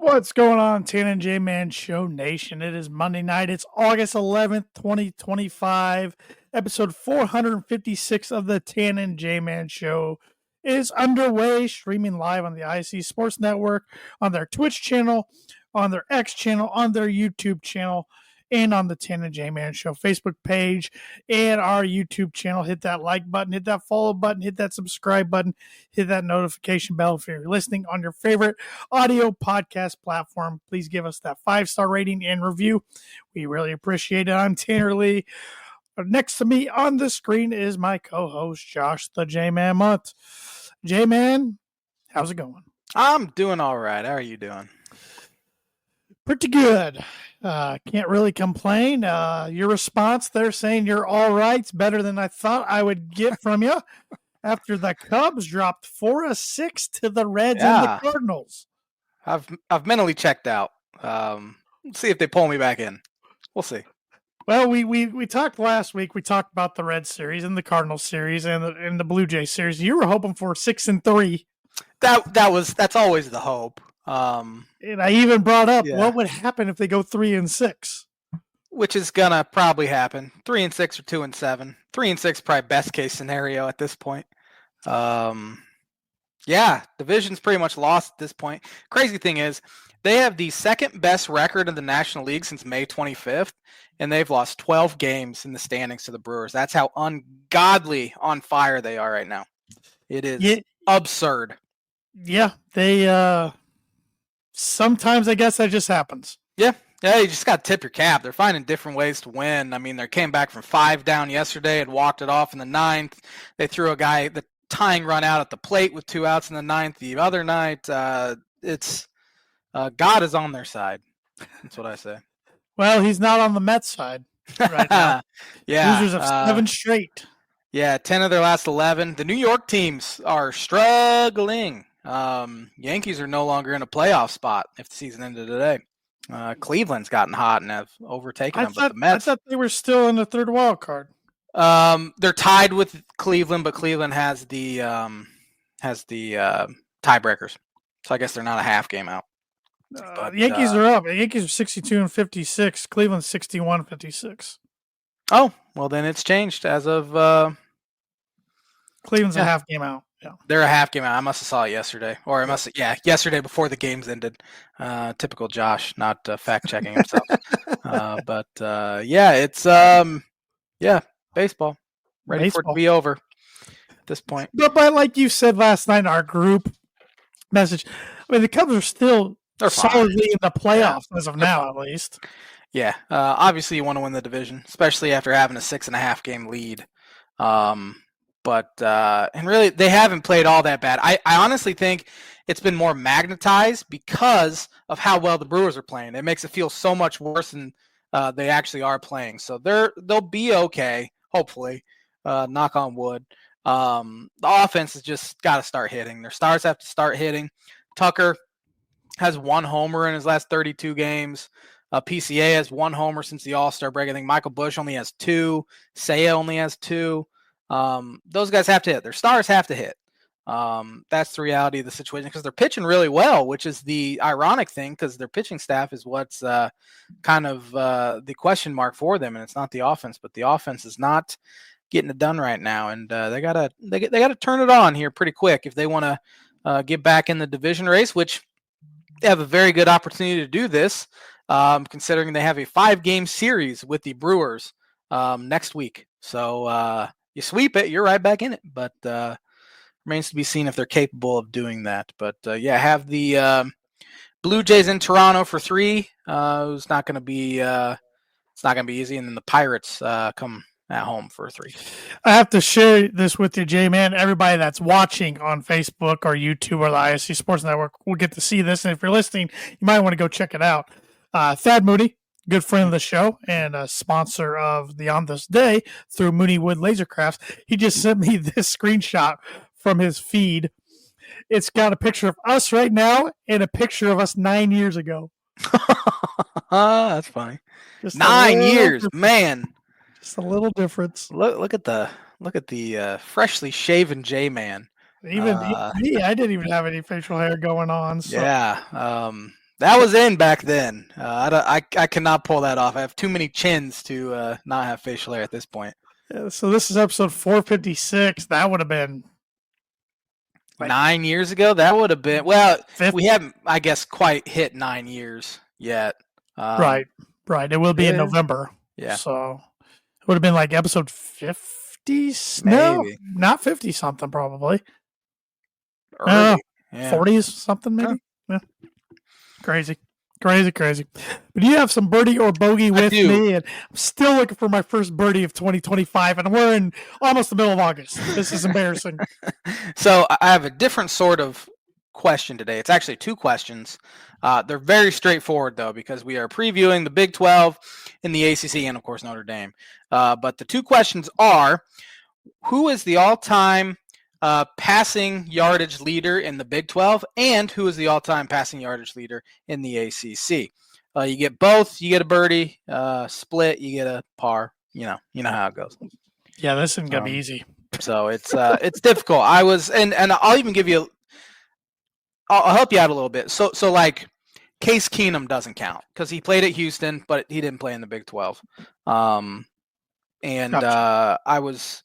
What's going on, Tan and J Man Show Nation? It is Monday night. It's August 11th, 2025. Episode 456 of the Tan and J Man Show is underway, streaming live on the ACC Sports Network, on their Twitch channel, on their X channel, on their YouTube channel, and on the Tan and J Man Show Facebook page and our YouTube channel. Hit that like button, hit that follow button, hit that subscribe button, hit that notification bell if you're listening on your favorite audio podcast platform. Please give us that 5-star rating and review. We really appreciate it. I'm Tanner Lee. Next to me on the screen is my co-host, Josh the J-Man Mutt. J-Man, how's it going? I'm doing all right. How are you doing? Pretty good. Can't really complain. Your response there saying you're all right is better than I thought I would get from you after the Cubs dropped 4-6 to the Reds and the Cardinals. I've mentally checked out. See if they pull me back in. We'll see. Well, we talked last week. We talked about the Red series and the Cardinals series and the Blue Jays series. You were hoping for 6-3. That's always the hope. And I even brought up what would happen if they go 3-6, which is gonna probably happen. 3-6 or 2-7. 3-6 probably best case scenario at this point. Division's pretty much lost at this point. Crazy thing is, they have the second best record in the National League since May 25th, and they've lost 12 games in the standings to the Brewers. That's how ungodly on fire they are right now. It is absurd. Yeah, they sometimes I guess that just happens. Yeah, you just got to tip your cap. They're finding different ways to win. I mean, they came back from 5 down yesterday and walked it off in the 9th. They threw a guy the tying run out at the plate with 2 outs in the 9th. The other night, it's God is on their side. That's what I say. Well, he's not on the Mets side right now. Losers of 7 straight. Yeah, 10 of their last 11. The New York teams are struggling. Yankees are no longer in a playoff spot if the season ended today. Cleveland's gotten hot and have overtaken them. But the Mets, I thought they were still in the third wild card. They're tied with Cleveland, but Cleveland has the tiebreakers. So I guess they're not a half game out. The Yankees are up. The Yankees are 62-56. Cleveland's 61-56. Oh, well then it's changed as of Cleveland's a half game out. Yeah. They're a half game out. I must have saw it yesterday. Or yesterday before the games ended. Typical Josh, not fact checking himself. It's baseball. Ready for it to be over at this point. But like you said last night in our group message, I mean the Cubs are still solidly in the playoffs as of now, at least. Yeah. Obviously you want to win the division, especially after having a 6.5 game lead. And really, they haven't played all that bad. I honestly think it's been more magnetized because of how well the Brewers are playing. It makes it feel so much worse than they actually are playing. So they'll be okay, hopefully. Knock on wood. The offense has just got to start hitting. Their stars have to start hitting. Tucker has 1 homer in his last 32 games. PCA has 1 homer since the All-Star break. I think Michael Busch only has 2. Seiya only has 2. Those guys have to hit. Their stars have to hit. That's the reality of the situation because they're pitching really well, which is the ironic thing because their pitching staff is what's kind of the question mark for them, and it's not the offense. But the offense is not getting it done right now, and they gotta turn it on here pretty quick if they want to get back in the division race, which they have a very good opportunity to do this, considering they have a 5-game series with the Brewers next week. So. You sweep it, you're right back in it. But remains to be seen if they're capable of doing that. But have the Blue Jays in Toronto for 3. It's not going to be easy, and then the Pirates come at home for 3. I have to share this with you, J-Man. Everybody that's watching on Facebook or YouTube or the ISC Sports Network will get to see this. And if you're listening, you might want to go check it out. Thad Moody, good friend of the show and a sponsor of the On This Day through Mooney Wood Laser Crafts. He just sent me this screenshot from his feed. It's got a picture of us right now and a picture of us 9 years ago. That's funny. Just 9 years, man. Just a little difference. Look at the freshly shaven J-Man. Even me, I didn't even have any facial hair going on. So. Yeah. That was in back then. I cannot pull that off. I have too many chins to not have facial hair at this point. So this is episode 456. That would have been 9 years ago. That would have been we haven't, I guess, quite hit 9 years yet. Right. It will be in November. Yeah. So it would have been like episode 50. No, not 50 something probably. Early. 40s something maybe. Yeah. Crazy. But you have some birdie or bogey with me, and I'm still looking for my first birdie of 2025, and we're in almost the middle of August. This is embarrassing. So I have a different sort of question today. It's actually two questions. They're very straightforward, though, because we are previewing the Big 12 and the ACC and, of course, Notre Dame. But the two questions are, who is the all-time passing yardage leader in the Big 12, and who is the all-time passing yardage leader in the ACC? You get both. You get a birdie, split. You get a par. You know how it goes. Yeah, this isn't gonna be easy. So it's difficult. And I'll even give you. I'll help you out a little bit. So like Case Keenum doesn't count because he played at Houston, but he didn't play in the Big 12. Gotcha. I was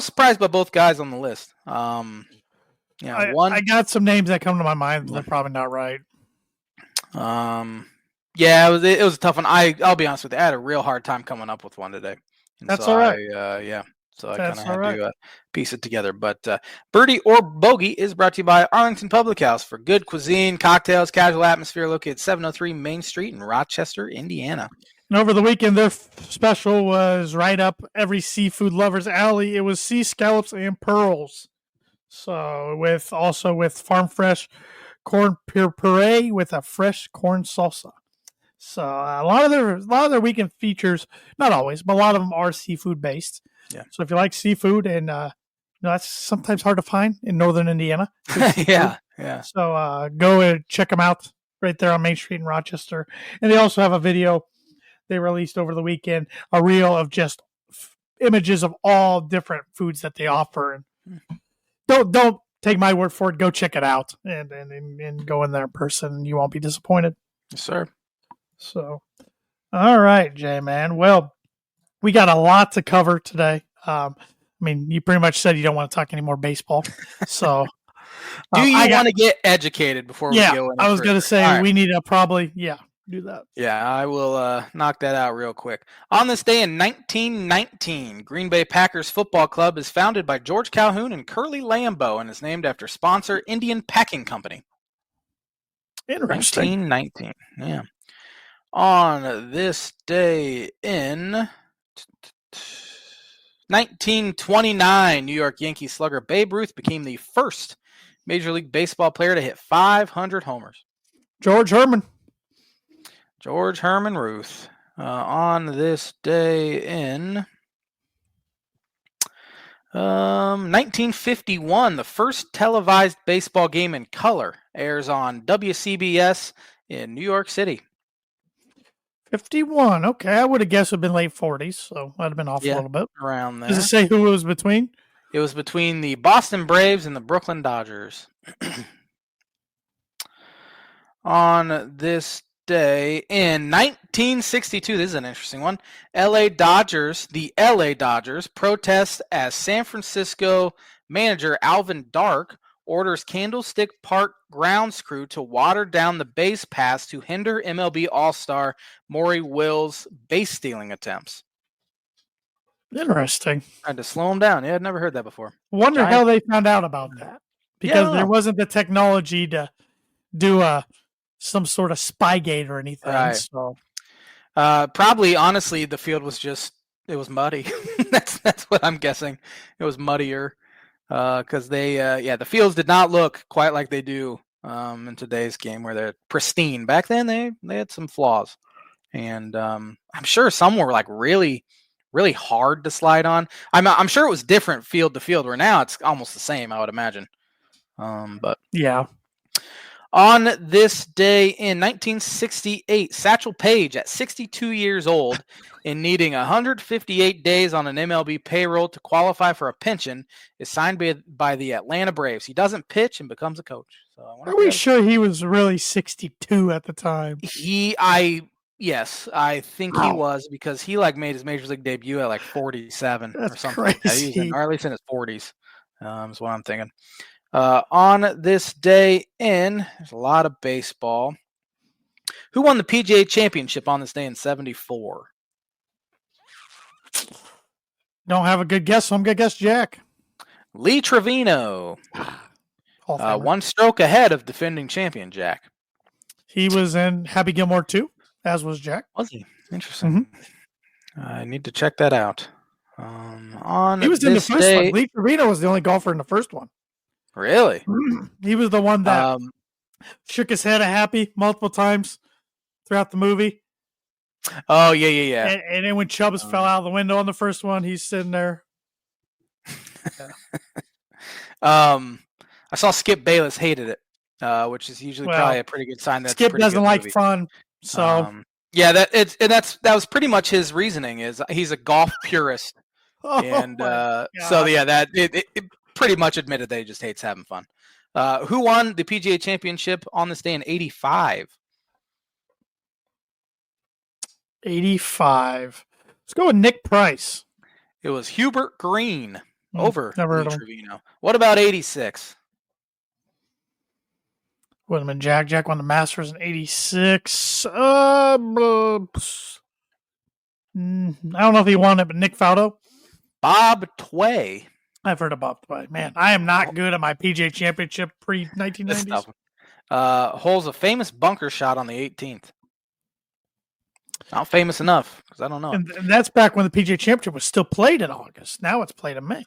surprised by both guys on the list. I got some names that come to my mind. They're probably not right. Yeah, it was a tough one. I'll be honest with you. I had a real hard time coming up with one today. That's all right. So I kind of had to piece it together. But Birdie or Bogey is brought to you by Arlington Public House for good cuisine, cocktails, casual atmosphere, located 703 Main Street in Rochester, Indiana. And over the weekend, their special was right up every seafood lover's alley. It was sea scallops and pearls. So with farm fresh corn puree with a fresh corn salsa. So a lot of their weekend features, not always, but a lot of them are seafood based. Yeah. So if you like seafood, and that's sometimes hard to find in northern Indiana. Yeah. So go and check them out right there on Main Street in Rochester. And they also have a video they released over the weekend, a reel of just images of all different foods that they offer. And don't take my word for it. Go check it out and go in there in person. You won't be disappointed. Yes, sir. So, all right, J-Man. Well, we got a lot to cover today. You pretty much said you don't want to talk any more baseball. So, do you want to get educated before we go? I was going to say we need to probably do that. Yeah, I will knock that out real quick. On this day in 1919, Green Bay Packers Football Club is founded by George Calhoun and Curly Lambeau and is named after sponsor Indian Packing Company. Interesting. 1919, yeah. On this day in 1929, New York Yankees slugger Babe Ruth became the first Major League Baseball player to hit 500 homers. George Herman Ruth. On this day in 1951, the first televised baseball game in color airs on WCBS in New York City. 51. Okay, I would have guessed it would have been late 40s, so I'd have been off a little bit. Around there. Does it say who it was between? It was between the Boston Braves and the Brooklyn Dodgers. On this day in 1962, this is an interesting one. The LA Dodgers protest as San Francisco manager Alvin Dark orders Candlestick Park grounds crew to water down the base paths to hinder MLB All-Star Maury Will's base stealing attempts. Interesting. Tried to slow him down. Yeah, I'd never heard that before. Wonder how they found out about that. Because there wasn't the technology to do some sort of Spygate or anything. Right. So. Probably, honestly, the field was it was muddy. That's what I'm guessing. It was muddier. Because the fields did not look quite like they do in today's game, where they're pristine. Back then, they had some flaws, and I'm sure some were like really, really hard to slide on. I'm sure it was different field to field. Where now it's almost the same, I would imagine. But yeah. On this day in 1968, Satchel Paige, at 62 years old and needing 158 days on an MLB payroll to qualify for a pension, is signed by the Atlanta Braves. He doesn't pitch and becomes a coach. So Are we sure he was really 62 at the time? Yes, I think he was, because he made his major league debut at like 47 That's or something crazy. like that. He was or at least in his 40s. Is what I'm thinking. On this day there's a lot of baseball. Who won the PGA Championship on this day in 74? Don't have a good guess, so I'm going to guess Jack. Lee Trevino. One stroke ahead of defending champion Jack. He was in Happy Gilmore 2, as was Jack. Was he? Interesting. Mm-hmm. I need to check that out. He was in the first one. Lee Trevino was the only golfer in the first one. Really? He was the one that shook his head at Happy multiple times throughout the movie. Oh, yeah. And then when Chubbs fell out of the window on the first one, he's sitting there. Yeah. I saw Skip Bayless hated it, which is usually probably a pretty good sign. That Skip doesn't like fun, so yeah, that was pretty much his reasoning. Is he's a golf purist, and so yeah, that it pretty much admitted that he just hates having fun. Who won the PGA Championship on this day in 85? 85. Let's go with Nick Price. It was Hubert Green over Lee Trevino. What about 86? Would have been Jack. Jack won the Masters in 86. I don't know if he won it, but Nick Faldo. Bob Tway. I've heard of Bob Tway. Man, I am not good at my PGA Championship pre-1990s. Holes a famous bunker shot on the 18th. Not famous enough, because I don't know. And that's back when the PGA Championship was still played in August. Now it's played in May.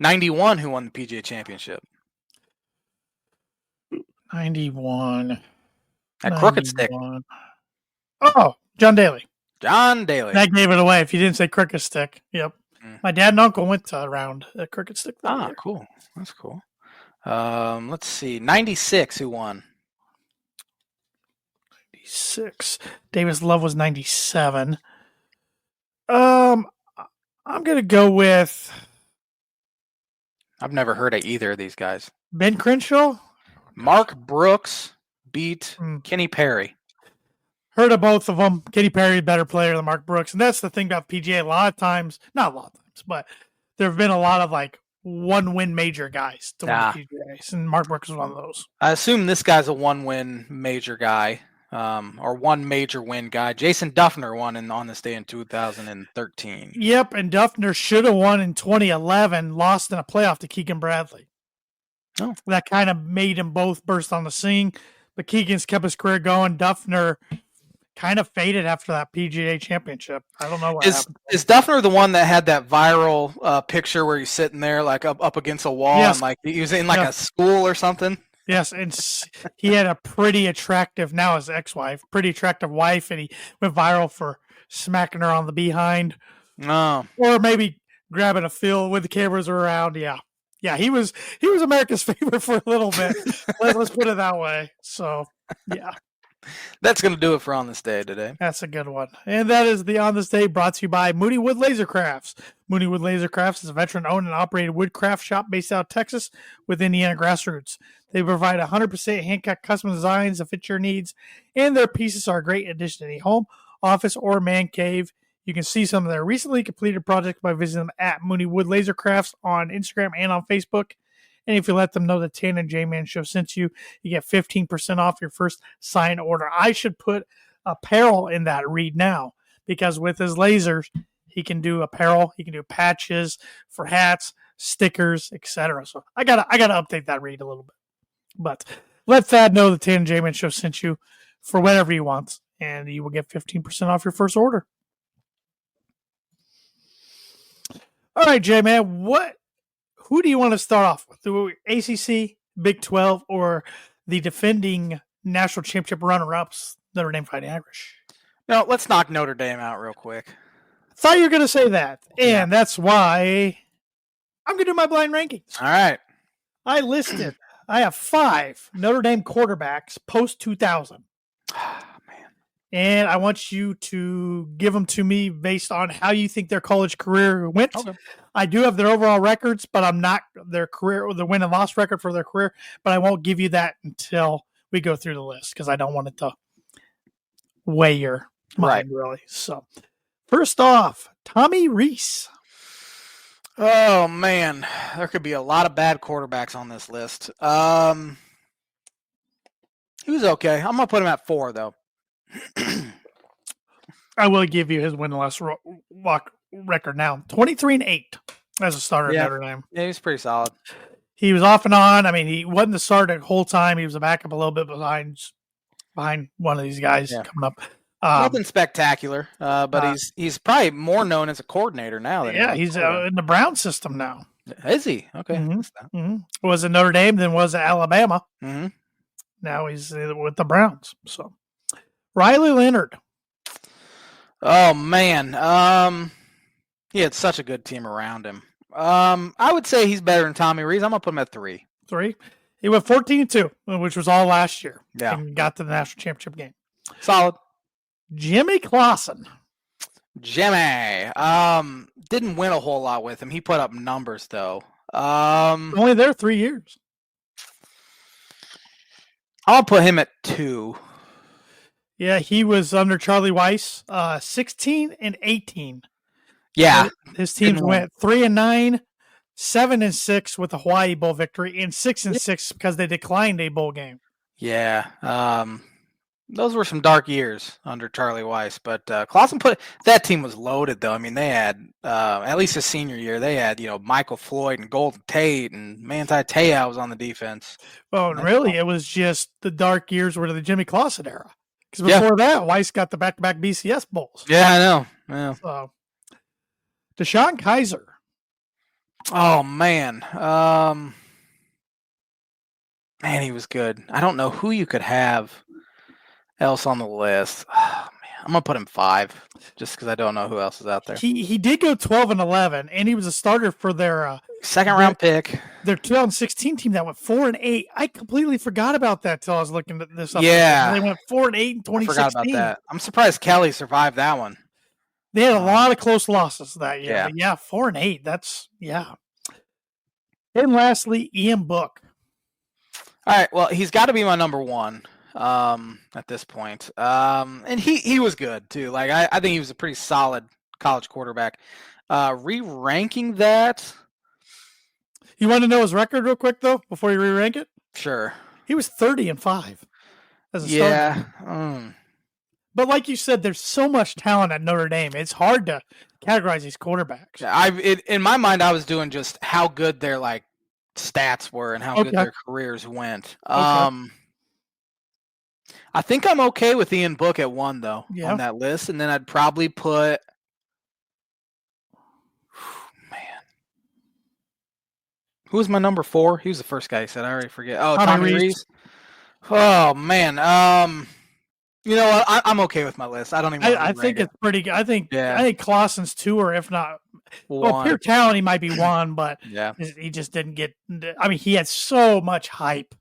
91, who won the PGA Championship? 91. At Crooked Stick. Oh, John Daly. John Daly. That gave it away if you didn't say Crooked Stick. Yep. My dad and uncle went around at Crooked Stick. Cool. That's cool. Let's see. 96, who won? 96. Davis Love was 97. I'm going to go with... I've never heard of either of these guys. Ben Crenshaw? Mark Brooks beat Kenny Perry. Heard of both of them. Kenny Perry, better player than Mark Brooks. And that's the thing about PGA. Not a lot of times, but there have been a lot of one-win major guys to win the PGA. And Mark Brooks was one of those. I assume this guy's a one-win major guy, or one major win guy. Jason Duffner won on this day in 2013. Yep, and Duffner should have won in 2011, lost in a playoff to Keegan Bradley. Oh. That kind of made them both burst on the scene. But Keegan's kept his career going. Duffner kind of faded after that PGA Championship. I don't know what happened. Is Duffner the one that had that viral picture where he's sitting there up against a wall and he was in a school or something? Yes, and he had a pretty attractive, now his ex-wife, pretty attractive wife, and he went viral for smacking her on the behind. Oh. Or maybe grabbing a fill when the cameras were around. Yeah, he was America's favorite for a little bit. Let's put it that way. So, yeah. That's going to do it for On This Day today. That's a good one. And that is the On This Day brought to you by Mooney Wood Laser Crafts. Mooney Wood Laser Crafts is a veteran-owned and operated woodcraft shop based out of Texas with Indiana grassroots. They provide 100% hand-cut custom designs that fit your needs, and their pieces are a great addition to any home, office, or man cave. You can see some of their recently completed projects by visiting them at Mooney Wood Laser Crafts on Instagram and on Facebook. And if you let them know the Tan and J-Man Show sent you, you get 15% off your first sign order. I should put apparel in that read now, because with his lasers, he can do apparel. He can do patches for hats, stickers, etc. So I gotta update that read a little bit. But let Thad know the Tan and J-Man Show sent you for whatever he wants, and you will get 15% off your first order. All right, J-Man, who do you want to start off with? The ACC, Big 12, or the defending national championship runner-ups, Notre Dame Fighting Irish? No, let's knock Notre Dame out real quick. Thought you were going to say that, that's why I'm going to do my blind rankings. All right. I listed I have 5 Notre Dame quarterbacks post 2000. Man. And I want you to give them to me based on how you think their college career went. Okay. I do have their overall records, but I'm not their career or the win and loss record for their career. But I won't give you that until we go through the list because I don't want it to weigh your mind, really. So, first off, Tommy Rees. Oh man, there could be a lot of bad quarterbacks on this list. He was okay. I'm gonna put him at 4 though. I will give you his win and loss record now. 23-8 as a starter at Notre Dame. Yeah, he was pretty solid. He was off and on. I mean, he wasn't the starter the whole time. He was a backup a little bit behind one of these guys coming up. Nothing spectacular, but he's probably more known as a coordinator now. Than he's in the Brown system now. Is he? Okay. Mm-hmm. Was at Notre Dame, then was at Alabama. Mm-hmm. Now he's with the Browns. So, Riley Leonard. Oh man, he had such a good team around him. I would say he's better than Tommy Rees. I'm gonna put him at 3. 3. He went 14-2, which was all last year. Yeah, and got to the national championship game. Solid. Jimmy Clausen. Jimmy. Didn't win a whole lot with him. He put up numbers though. Only there 3 years. I'll put him at 2. Yeah, he was under Charlie Weiss, 16-18. Yeah, his teams went 3-9, 7-6 with the Hawaii Bowl victory, and 6-6 because they declined a bowl game. Yeah, those were some dark years under Charlie Weiss, but Clausen that team was loaded though. I mean, they had at least his senior year, they had Michael Floyd and Golden Tate and Manti Te'o was on the defense. Oh, and really, it was just the dark years were the Jimmy Clausen era. Because before that, Weiss got the back-to-back BCS bowls. Yeah, I know. Yeah. So, Deshaun Kaiser. Oh man, man, he was good. I don't know who you could have else on the list. Oh, man, I'm gonna put him 5 just because I don't know who else is out there. He did go 12-11, and he was a starter for their second-round pick. Their 2016 team that went 4-8. I completely forgot about that till I was looking at this up. Yeah, they went 4-8 in 2016. I forgot about that. I'm surprised Kelly survived that one. They had a lot of close losses that year. Yeah, but 4-8. That's And lastly, Ian Book. All right. Well, he's got to be my number 1 at this point. And he was good too. Like I think he was a pretty solid college quarterback. Re-ranking that. You want to know his record real quick though before you re-rank it? Sure. He was 30-5 as a starter. But like you said, there's so much talent at Notre Dame. It's hard to categorize these quarterbacks. In my mind, I was doing just how good their stats were and how good their careers went. I think I'm okay with Ian Book at 1 though on that list, and then I'd probably put. Who was my number 4? He was the first guy you said. I already forget. Oh, Tommy Rees. Oh man. You know what? I'm okay with my list. I don't even. I think it's pretty good. I think Clausen's 2, or if not, pure talent, he might be 1, but he just didn't get. I mean, he had so much hype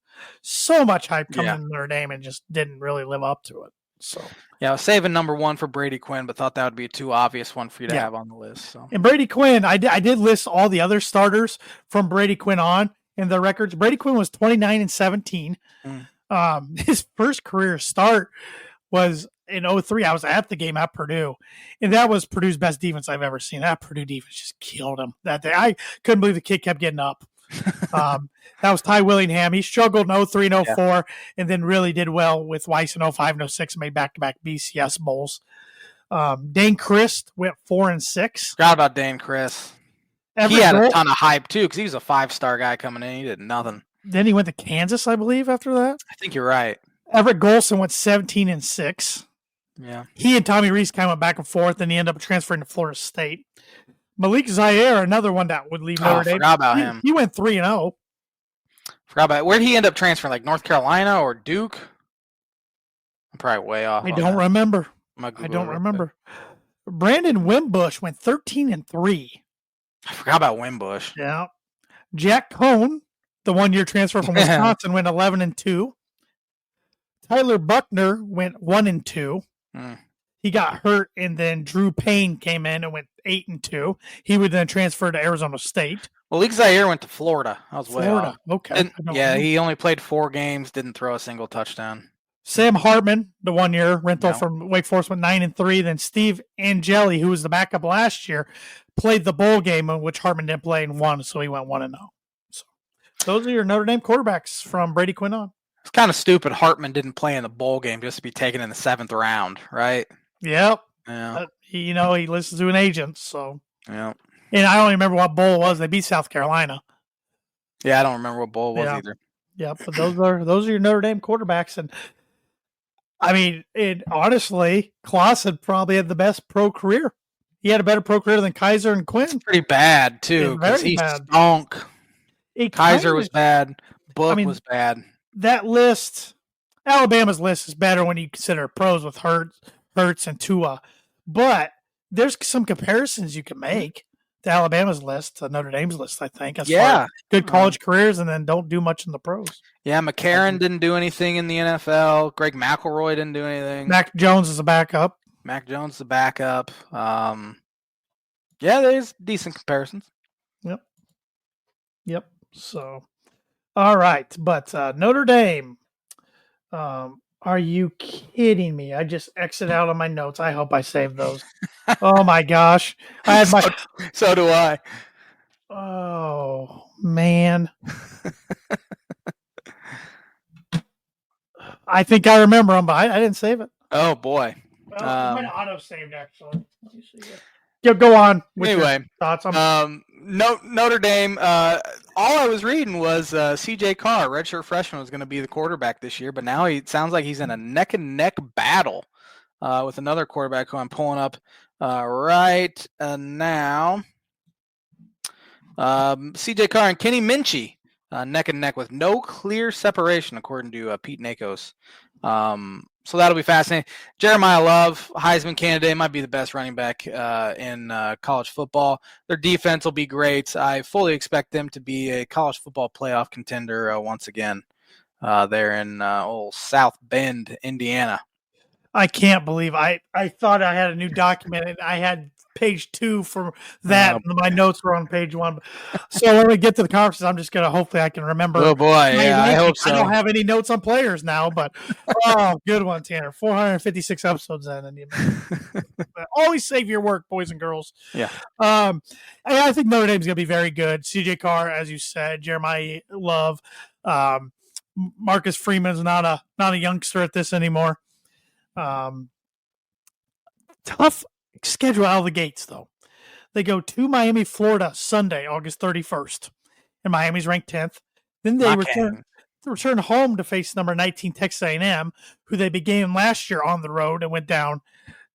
coming in Notre Dame, and just didn't really live up to it. So I was saving number 1 for Brady Quinn, but thought that would be a too obvious one for you to have on the list. So. And Brady Quinn, I did list all the other starters from Brady Quinn on in the records. Brady Quinn was 29-17. His first career start was in 2003. I was at the game at Purdue, and that was Purdue's best defense I've ever seen. That Purdue defense just killed him that day. I couldn't believe the kid kept getting up. That was Ty Willingham. He struggled in 2003 and 2004, and then really did well with Weiss in 2005 and 2006 and made back-to-back BCS bowls. Dane Christ went 4-6. Forgot about Dane Christ. He had a ton of hype too because he was a 5-star guy coming in. He did nothing. Then he went to Kansas, I believe, after that. I think you're right. Everett Golson went 17-6. Yeah. He and Tommy Rees kind of went back and forth, and he ended up transferring to Florida State. Malik Zaire, another one that would leave Notre Dame. Forgot about him. He went 3-0. Forgot about it. Where'd he end up transferring? Like North Carolina or Duke? I'm probably way off. I don't remember. Brandon Wimbush went 13-3. I forgot about Wimbush. Yeah. Jack Cohn the 1-year transfer from Wisconsin, went 11-2. Tyler Buckner went 1-2. He got hurt, and then Drew Payne came in and went 8-2. He would then transfer to Arizona State. Well, League Zaire went to Florida. I was way off. Okay. He only played 4 games, didn't throw a single touchdown. Sam Hartman, the 1-year rental from Wake Forest, went 9-3. Then Steve Angeli, who was the backup last year, played the bowl game in which Hartman didn't play and won, so he went 1-0. So those are your Notre Dame quarterbacks from Brady Quinn on. It's kind of stupid Hartman didn't play in the bowl game just to be taken in the 7th round, right? Yep. Yeah. He listens to an agent, so. Yeah. And I don't even remember what bowl it was. They beat South Carolina. Yeah, I don't remember what bowl it was either. Yeah, but those are your Notre Dame quarterbacks. And I mean, honestly, Clausen probably had the best pro career. He had a better pro career than Kaiser and Quinn. It's pretty bad, too, because he stunk. Kaiser was bad. Book was bad. That list, Alabama's list is better when you consider pros with Hurts and Tua. But there's some comparisons you can make to Alabama's list, to Notre Dame's list, I think. As far as good college careers and then don't do much in the pros. Yeah, McCarron didn't do anything in the NFL. Greg McElroy didn't do anything. Mac Jones is a backup. There's decent comparisons. Yep. So, all right. But Notre Dame, are you kidding me? I just exited out of my notes. I hope I saved those. Oh, my gosh. I had So do I. Oh, man. I think I remember them, but I didn't save it. Oh, boy. Well, mine auto-saved, actually. Let me see. Yeah, go on with your thoughts. Notre Dame, all I was reading was C.J. Carr, redshirt freshman, was going to be the quarterback this year, but now it sounds like he's in a neck-and-neck battle with another quarterback who I'm pulling up right now. C.J. Carr and Kenny Minchey, neck-and-neck with no clear separation, according to Pete Nakos. So that'll be fascinating. Jeremiah Love, Heisman candidate, might be the best running back in college football. Their defense will be great. I fully expect them to be a college football playoff contender once again. There in old South Bend, Indiana. I can't believe I thought I had a new document and I had page 2 for that. And my notes were on page 1. So when we get to the conferences, I'm just going to hopefully I can remember. Oh boy. Yeah, I hope so. I don't have any notes on players now, but good one, Tanner. 456 episodes in. And always save your work, boys and girls. Yeah. I think Notre Dame's going to be very good. CJ Carr, as you said, Jeremiah Love, Marcus Freeman's not a youngster at this anymore. Tough schedule out of the gates, though. They go to Miami, Florida, Sunday, August 31st, and Miami's ranked 10th. Then they return home to face number 19 Texas A&M, who they began last year on the road and went down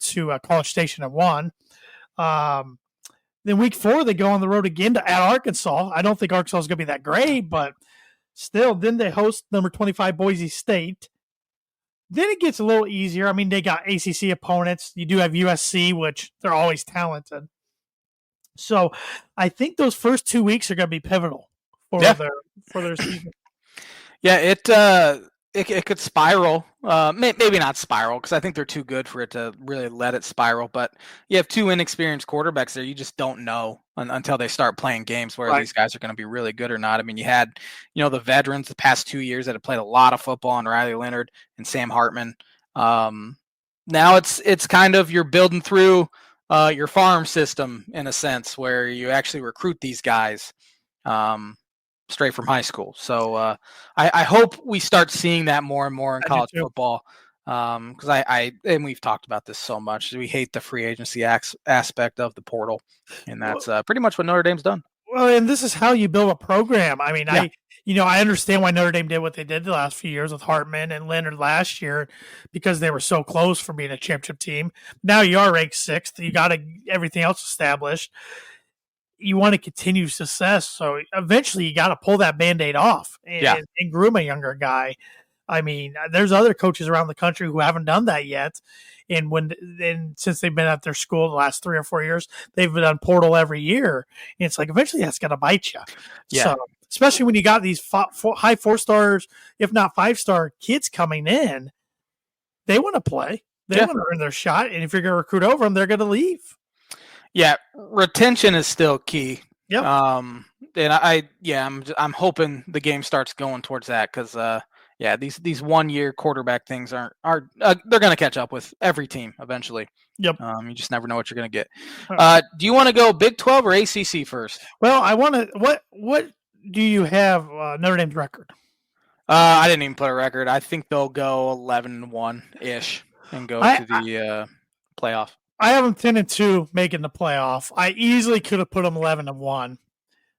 to College Station and won. Then week 4, they go on the road again at Arkansas. I don't think Arkansas is going to be that great, but still. Then they host number 25 Boise State. Then it gets a little easier. I mean, they got ACC opponents. You do have USC, which they're always talented. So I think those first 2 weeks are going to be pivotal for their season. Yeah, it could spiral. Maybe not spiral, because I think they're too good for it to really let it spiral. But you have 2 inexperienced quarterbacks there. You just don't know until they start playing games where these guys are going to be really good or not. I mean, you had, the veterans the past 2 years that have played a lot of football, and Riley Leonard and Sam Hartman. Now it's kind of you're building through your farm system in a sense where you actually recruit these guys straight from high school. So I hope we start seeing that more and more in college football. Because and we've talked about this so much. We hate the free agency aspect of the portal, and that's pretty much what Notre Dame's done. Well, and this is how you build a program. I mean, I understand why Notre Dame did what they did the last few years with Hartman and Leonard last year, because they were so close from being a championship team. Now you are ranked 6th. You got everything else established. You want to continue success, so eventually you got to pull that Band-Aid off and groom a younger guy. I mean, there's other coaches around the country who haven't done that yet. And since they've been at their school the last 3 or 4 years, they've done portal every year. And it's like, eventually that's going to bite you. Yeah. So especially when you got these high 4-stars, if not 5-star kids coming in. They want to play. They want to earn their shot, and if you're going to recruit over them, they're going to leave. Yeah, retention is still key. Yep. And I'm hoping the game starts going towards that because these 1 year quarterback things are they're going to catch up with every team eventually. Yep. You just never know what you're going to get. Do you want to go Big 12 or ACC first? Well, I want to. What do you have Notre Dame's record? I didn't even put a record. I think they'll go 11-1 ish and go to the playoff. I have them 10-2 making the playoff. I easily could have put them 11-1,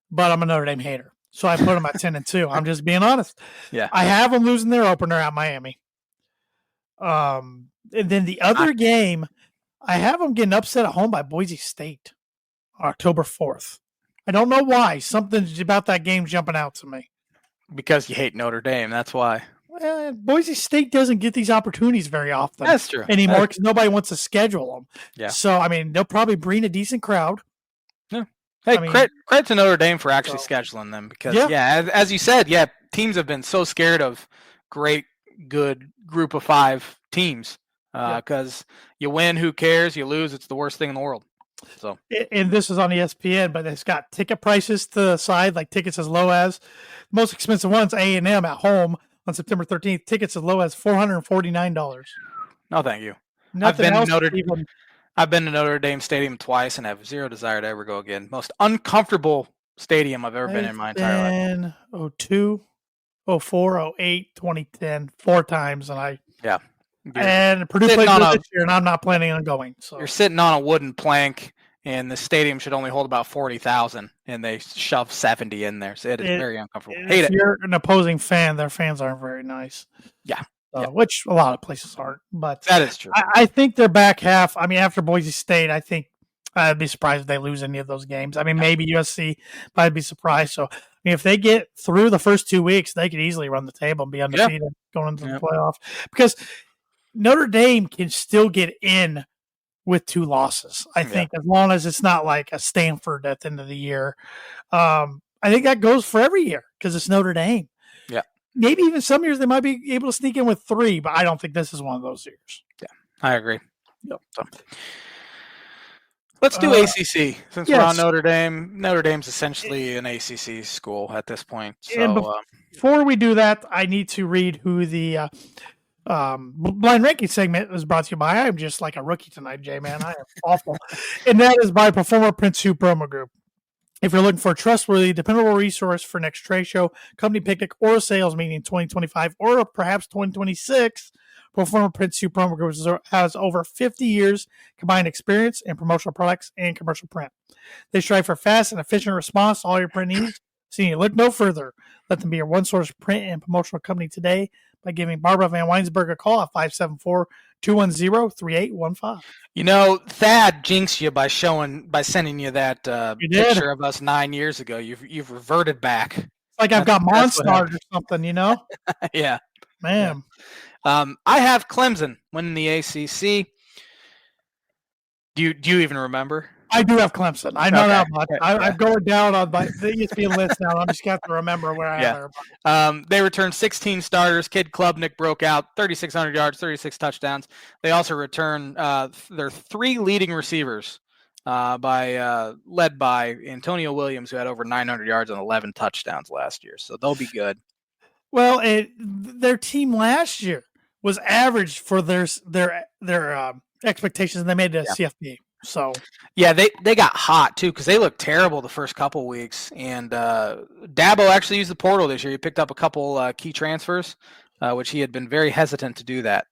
but I'm a Notre Dame hater, so I put them at 10-2. I'm just being honest. Yeah, I have them losing their opener at Miami. And then the other game, I have them getting upset at home by Boise State, October 4th. I don't know why. Something about that game jumping out to me. Because you hate Notre Dame, that's why. Well, Boise State doesn't get these opportunities very often. That's true. Anymore because nobody wants to schedule them. Yeah. So, I mean, they'll probably bring a decent crowd. Yeah. Hey, credit to Notre Dame for actually scheduling them because, as you said, teams have been so scared of great, good group of 5 teams because you win, who cares? You lose, it's the worst thing in the world. So, and this is on ESPN, but it's got ticket prices to the side, like tickets as low as the most expensive one's A&M at home on September 13th. Tickets as low as $449. No, thank you. Nothing I've been to Notre Dame Stadium twice and have zero desire to ever go again. Most uncomfortable stadium I've ever been in my entire life. 02, 04, 08, 2010, 4 times, and Purdue played this year, and I'm not planning on going. So you're sitting on a wooden plank, and the stadium should only hold about 40,000, and they shove 70 in there. So it is very uncomfortable. Hate it. If you're an opposing fan, their fans aren't very nice. Yeah. Which a lot of places aren't. But that is true. I think their back half, I mean, after Boise State, I think I'd be surprised if they lose any of those games. I mean, maybe USC, but I'd be surprised. So, I mean, if they get through the first 2 weeks, they could easily run the table and be undefeated going into the playoff. Because Notre Dame can still get in with 2 losses, I think, as long as it's not like a Stanford at the end of the year. I think that goes for every year because it's Notre Dame. Yeah. Maybe even some years they might be able to sneak in with 3, but I don't think this is one of those years. Yeah, I agree. Yep. So, let's do ACC since we're on Notre Dame. Notre Dame's essentially an ACC school at this point. So, before we do that, I need to read who the blind ranking segment is brought to you by. I'm just like a rookie tonight, J-Man. I am awful. And that is by Performer Print 2 Promo Group. If you're looking for a trustworthy, dependable resource for next trade show, company picnic, or sales meeting in 2025, or perhaps 2026, Performer Print 2 Promo Group has over 50 years combined experience in promotional products and commercial print. They strive for fast and efficient response to all your print needs. So you look no further. Let them be your one-source print and promotional company today by giving Barbara Van Weinsberg a call at 574-210-3815. You know, Thad jinxed you by sending you that picture of us 9 years ago. You've reverted back. It's like I've got Monstars or something, you know? Yeah. Man. Yeah. I have Clemson winning the ACC. Do you even remember? I do have Clemson. I know that much. I'm going down on the ESPN list now. I'm just going to have to remember where I have her. They returned 16 starters. Kid Klubnik broke out, 3,600 yards, 36 touchdowns. They also returned their 3 leading receivers, led by Antonio Williams, who had over 900 yards and 11 touchdowns last year. So they'll be good. Well, their team last year was average for their expectations, and they made it a CFP. So they got hot too because they looked terrible the first couple weeks, and Dabo actually used the portal this year. He picked up a couple key transfers, which he had been very hesitant to do that.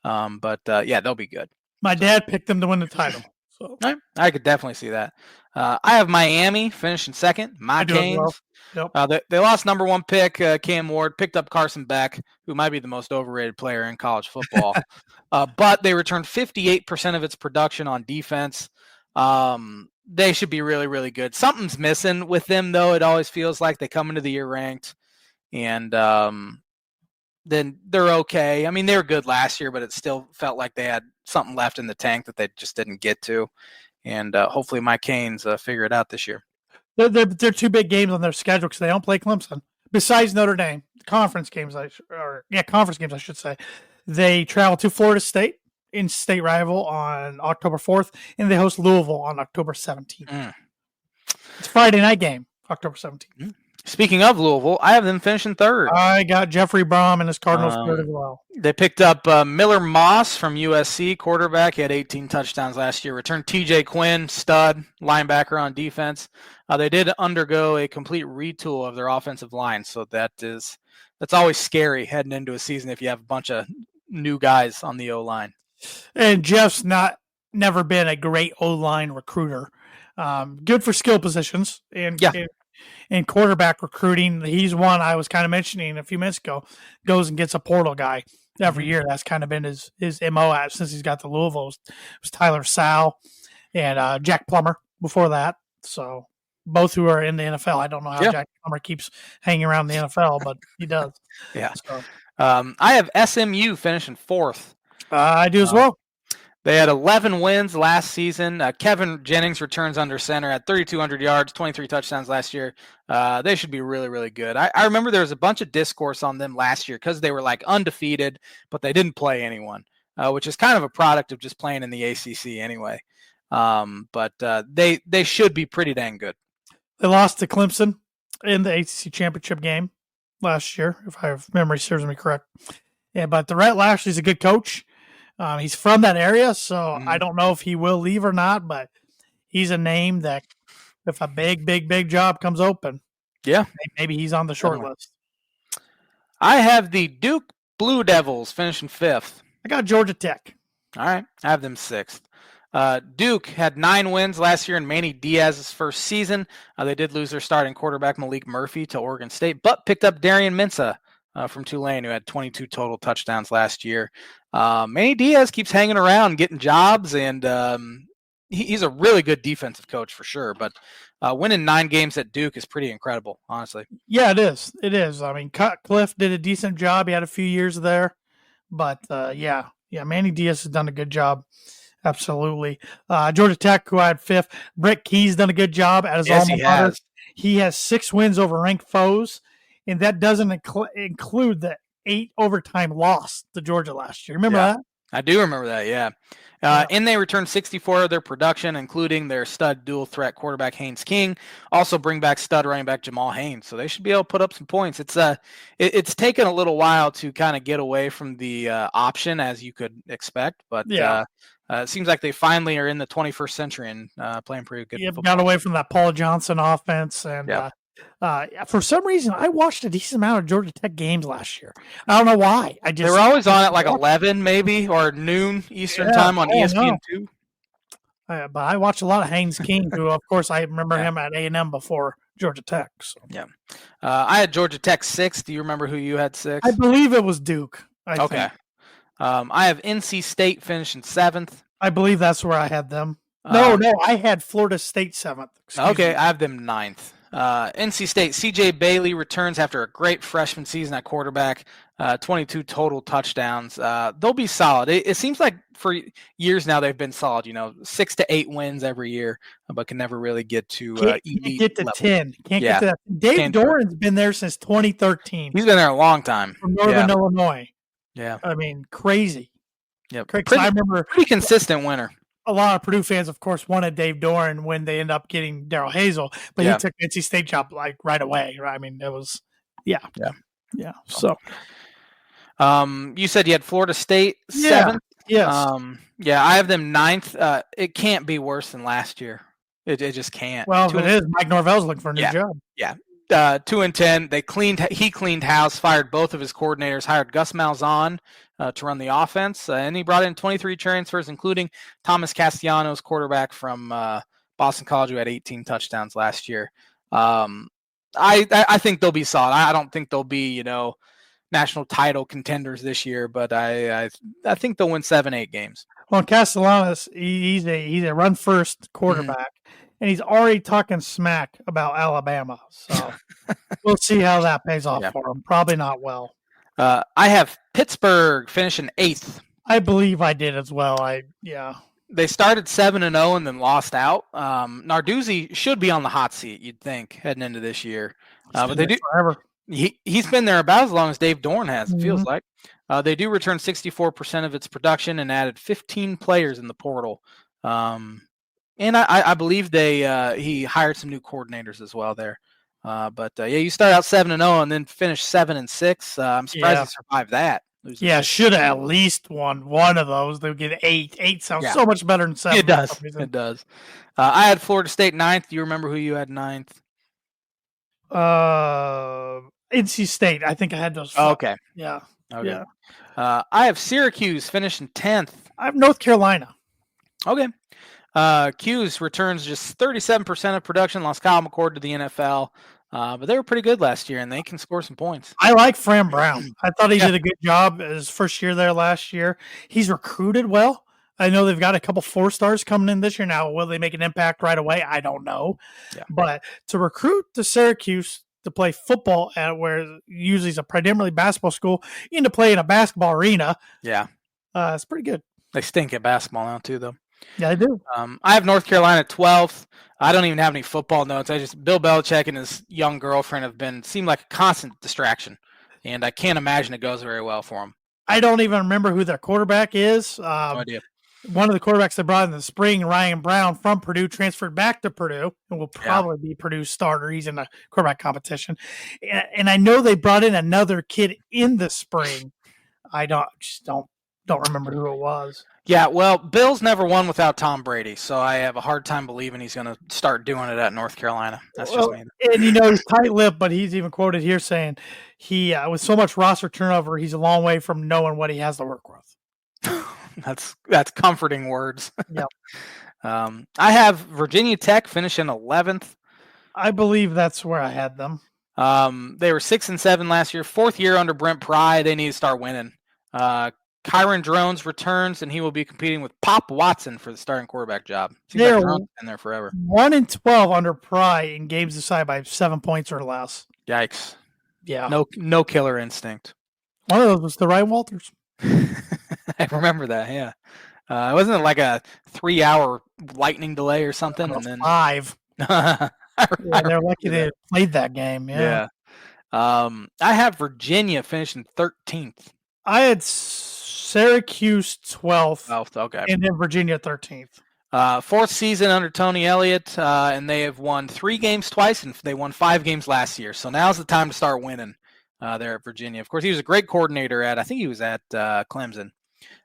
But they'll be good. My dad picked them to win the title, so I could definitely see that. I have Miami finishing second. My Canes. Well. Yep. They lost number 1 pick Cam Ward, picked up Carson Beck, who might be the most overrated player in college football. But they returned 58% of its production on defense. They should be really, really good. Something's missing with them, though. It always feels like they come into the year ranked, and then they're okay. I mean, they were good last year, but it still felt like they had something left in the tank that they just didn't get to. And hopefully my Canes figure it out this year. They're two big games on their schedule because they don't play Clemson. Besides Notre Dame, conference games, conference games, I should say. They travel to Florida State, in-state rival, on October 4th, and they host Louisville on October 17th. It's a Friday night game, October 17th. Speaking of Louisville, I have them finishing third. I got Jeffrey Brom and his Cardinals third as well. They picked up Miller Moss from USC, quarterback. He had 18 touchdowns last year. Returned TJ Quinn, stud linebacker on defense. They did undergo a complete retool of their offensive line, so that's always scary heading into a season if you have a bunch of new guys on the O-line. And Jeff's never been a great O-line recruiter. Good for skill positions and quarterback recruiting. He's one I was kind of mentioning a few minutes ago. Goes and gets a portal guy every year. That's kind of been his MO since he's got the Louisville. It was Tyler Sal and Jack Plummer before that. So both who are in the NFL. I don't know how Jack Plummer keeps hanging around the NFL, but he does. Yeah. So. I have SMU finishing fourth. I do as well. They had 11 wins last season. Kevin Jennings returns under center at 3,200 yards, 23 touchdowns last year. They should be really, really good. I remember there was a bunch of discourse on them last year because they were like undefeated, but they didn't play anyone, which is kind of a product of just playing in the ACC anyway. But they should be pretty dang good. They lost to Clemson in the ACC championship game last year, if my memory serves me correct. Yeah, but Rhett Lashley's a good coach. He's from that area, so I don't know if he will leave or not, but he's a name that if a big job comes open, maybe he's on the short list. I have the Duke Blue Devils finishing fifth. I got Georgia Tech. All right, I have them sixth. Duke had 9 wins last year in Manny Diaz's first season. They did lose their starting quarterback Malik Murphy to Oregon State, but picked up Darian Mensah from Tulane, who had 22 total touchdowns last year. Manny Diaz keeps hanging around, getting jobs, and he's a really good defensive coach for sure. But winning 9 games at Duke is pretty incredible, honestly. Yeah, it is. It is. I mean, Cutcliffe did a decent job. He had a few years there. But, Manny Diaz has done a good job. Absolutely. Georgia Tech, who I had fifth. Brett Key's done a good job at his alma mater. He has 6 wins over ranked foes, and that doesn't include the 8 overtime loss to Georgia last year. Remember that? I do remember that, yeah. And they returned 64 of their production, including their stud dual threat quarterback Haynes King. Also bring back stud running back Jamal Haynes. So they should be able to put up some points. It's taken a little while to kind of get away from the option, as you could expect. But it seems like they finally are in the 21st century and playing pretty good football. Got away from that Paul Johnson offense. And for some reason, I watched a decent amount of Georgia Tech games last year. I don't know why. They were always on at like 11 maybe or noon Eastern time on ESPN2. But I watched a lot of Haynes King, who, of course, I remember him at A&M before Georgia Tech. So. Yeah. I had Georgia Tech 6th. Do you remember who you had 6th? I believe it was Duke. I think. I have NC State finishing 7th. I believe that's where I had them. No, I had Florida State 7th. I have them 9th. NC State, CJ Bailey returns after a great freshman season at quarterback, 22 total touchdowns. They'll be solid. It seems like for years now they've been solid, 6 to 8 wins every year, but can never really get to elite get to level. 10. Can't get to that. Dave Doran's been there since 2013. He's been there a long time. From Northern Illinois. Yeah. I mean, crazy. Yeah. I remember pretty consistent winner. A lot of Purdue fans, of course, wanted Dave Doran when they ended up getting Darrell Hazel, but he took NC State job like right away. Right? I mean, it was, yeah. So, you said you had Florida State 7th. Yes. I have them 9th. It can't be worse than last year. It just can't. Well, if it is, Mike Norvell's looking for a new job. Yeah. 2-10. He cleaned house, fired both of his coordinators, hired Gus Malzahn to run the offense, and he brought in 23 transfers, including Thomas Castellanos, quarterback from Boston College, who had 18 touchdowns last year. I think they'll be solid. I don't think they'll be national title contenders this year, but I think they'll win 7-8 games. Well, Castellanos, he's a run first quarterback. And he's already talking smack about Alabama. So we'll see how that pays off for him. Probably not well. I have Pittsburgh finishing 8th. I believe I did as well. They started 7-0 and then lost out. Narduzzi should be on the hot seat, you'd think, heading into this year. But they do. Forever. He's been there about as long as Dave Dorn has, it feels Mhm. like. They do return 64% of its production and added 15 players in the portal. And I believe he hired some new coordinators as well there. But you start out 7-0 and then finish 7-6. I'm surprised he survived that. Yeah, should have at least won one of those. They would get 8. 8 sounds so much better than 7. It does. It does. I had Florida State 9th. Do you remember who you had 9th? NC State. I think I had those. Oh, okay. Yeah. Okay. Yeah. I have Syracuse finishing 10th. I have North Carolina. Okay. Q's returns just 37% of production, lost Kyle McCord to the NFL. But they were pretty good last year, and they can score some points. I like Fran Brown. I thought he did a good job his first year there last year. He's recruited well. I know they've got a couple 4-stars coming in this year. Now, will they make an impact right away? I don't know. Yeah. But to recruit to Syracuse to play football at where usually is a predominantly basketball school, and to play in a basketball arena, it's pretty good. They stink at basketball now too, though. Yeah, I do. I have North Carolina 12th. I don't even have any football notes. Bill Belichick and his young girlfriend seem like a constant distraction, and I can't imagine it goes very well for them. I don't even remember who their quarterback is. No idea. One of the quarterbacks they brought in the spring, Ryan Brown from Purdue, transferred back to Purdue and will probably be Purdue's starter. He's in the quarterback competition. And I know they brought in another kid in the spring. I don't remember who it was. Yeah, well, Bill's never won without Tom Brady, so I have a hard time believing he's going to start doing it at North Carolina. That's just me. And he's tight-lipped, but he's even quoted here saying he, with so much roster turnover, he's a long way from knowing what he has to work with. That's comforting words. Yep. I have Virginia Tech finishing 11th. I believe that's where I had them. They were 6-7 last year. 4th year under Brent Pry. They need to start winning. Kyron Drones returns, and he will be competing with Pop Watson for the starting quarterback job. They're like in there forever. 1-12 under Pry in games decided by 7 points or less. Yikes! Yeah. No killer instinct. One of those was the Ryan Walters. I remember that. Yeah. Wasn't it like a 3-hour lightning delay or something? And then 5. Yeah, they're lucky they played that game. Yeah. I have Virginia finishing 13th. I had Syracuse 12th. 12th, okay. And then Virginia 13th. 4th season under Tony Elliott, and they have won 3 games twice, and they won 5 games last year. So now's the time to start winning there at Virginia. Of course, he was a great coordinator I think he was at Clemson.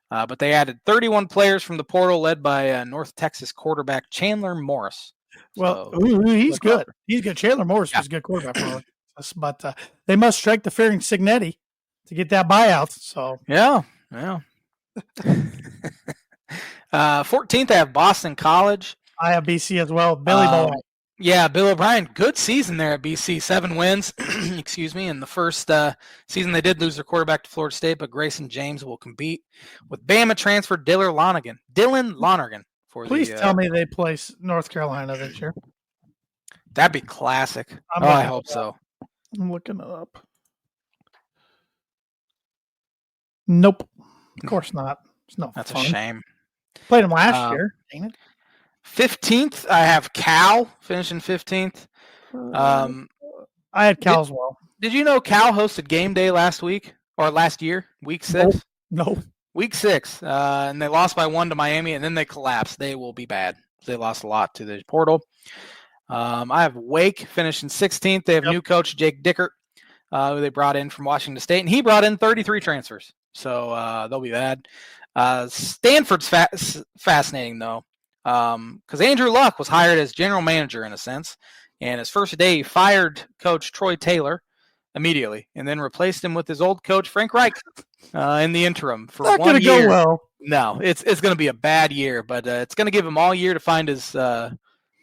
But they added 31 players from the portal, led by North Texas quarterback Chandler Morris. Well, he's good. He's good. Chandler Morris was a good quarterback for us. But they must strike the fearing Signetti to get that buyout. So yeah. 14th, I have Boston College. I have BC as well. Billy Boy. Yeah, Bill O'Brien. Good season there at BC. 7 wins. Excuse me. In the first season, they did lose their quarterback to Florida State, but Grayson James will compete with Bama transfer Dylan Lonergan. Please tell me they play North Carolina this year. That'd be classic. I hope so. I'm looking it up. Nope. Of course not. It's no That's fun. a shame. Played him last year. Dang it. 15th, I have Cal finishing 15th. I had Cal as well. Did you know Cal hosted game day last year, week 6? No. Week 6, and they lost by 1 to Miami, and then they collapsed. They will be bad. They lost a lot to the portal. I have Wake finishing 16th. They have new coach Jake Dickert, who they brought in from Washington State, and he brought in 33 transfers. So they'll be bad. Stanford's fascinating, though, because Andrew Luck was hired as general manager in a sense, and his first day he fired coach Troy Taylor immediately and then replaced him with his old coach Frank Reich in the interim for 1 year. Not going to go well. No, it's going to be a bad year, but it's going to give him all year to find his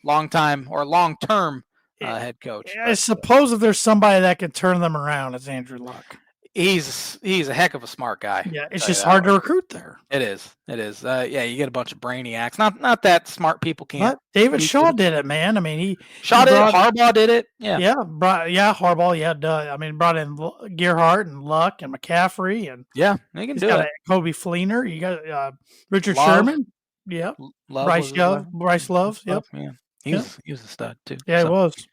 long-term head coach. I suppose if there's somebody that can turn them around, it's Andrew Luck. He's a heck of a smart guy. Yeah, it's just hard to recruit there. It is. You get a bunch of brainiacs. Not that smart people can't. But David Shaw did it, man. I mean, Harbaugh did it. Yeah. Harbaugh. Yeah, brought in Gerhardt and Luck and McCaffrey and they can do it. Kobe Fleener. You got Richard Love. Sherman. Yep. Love was his last. Bryce Love. Yep. Yeah, he Yep. was a stud too. Yeah, so. he was.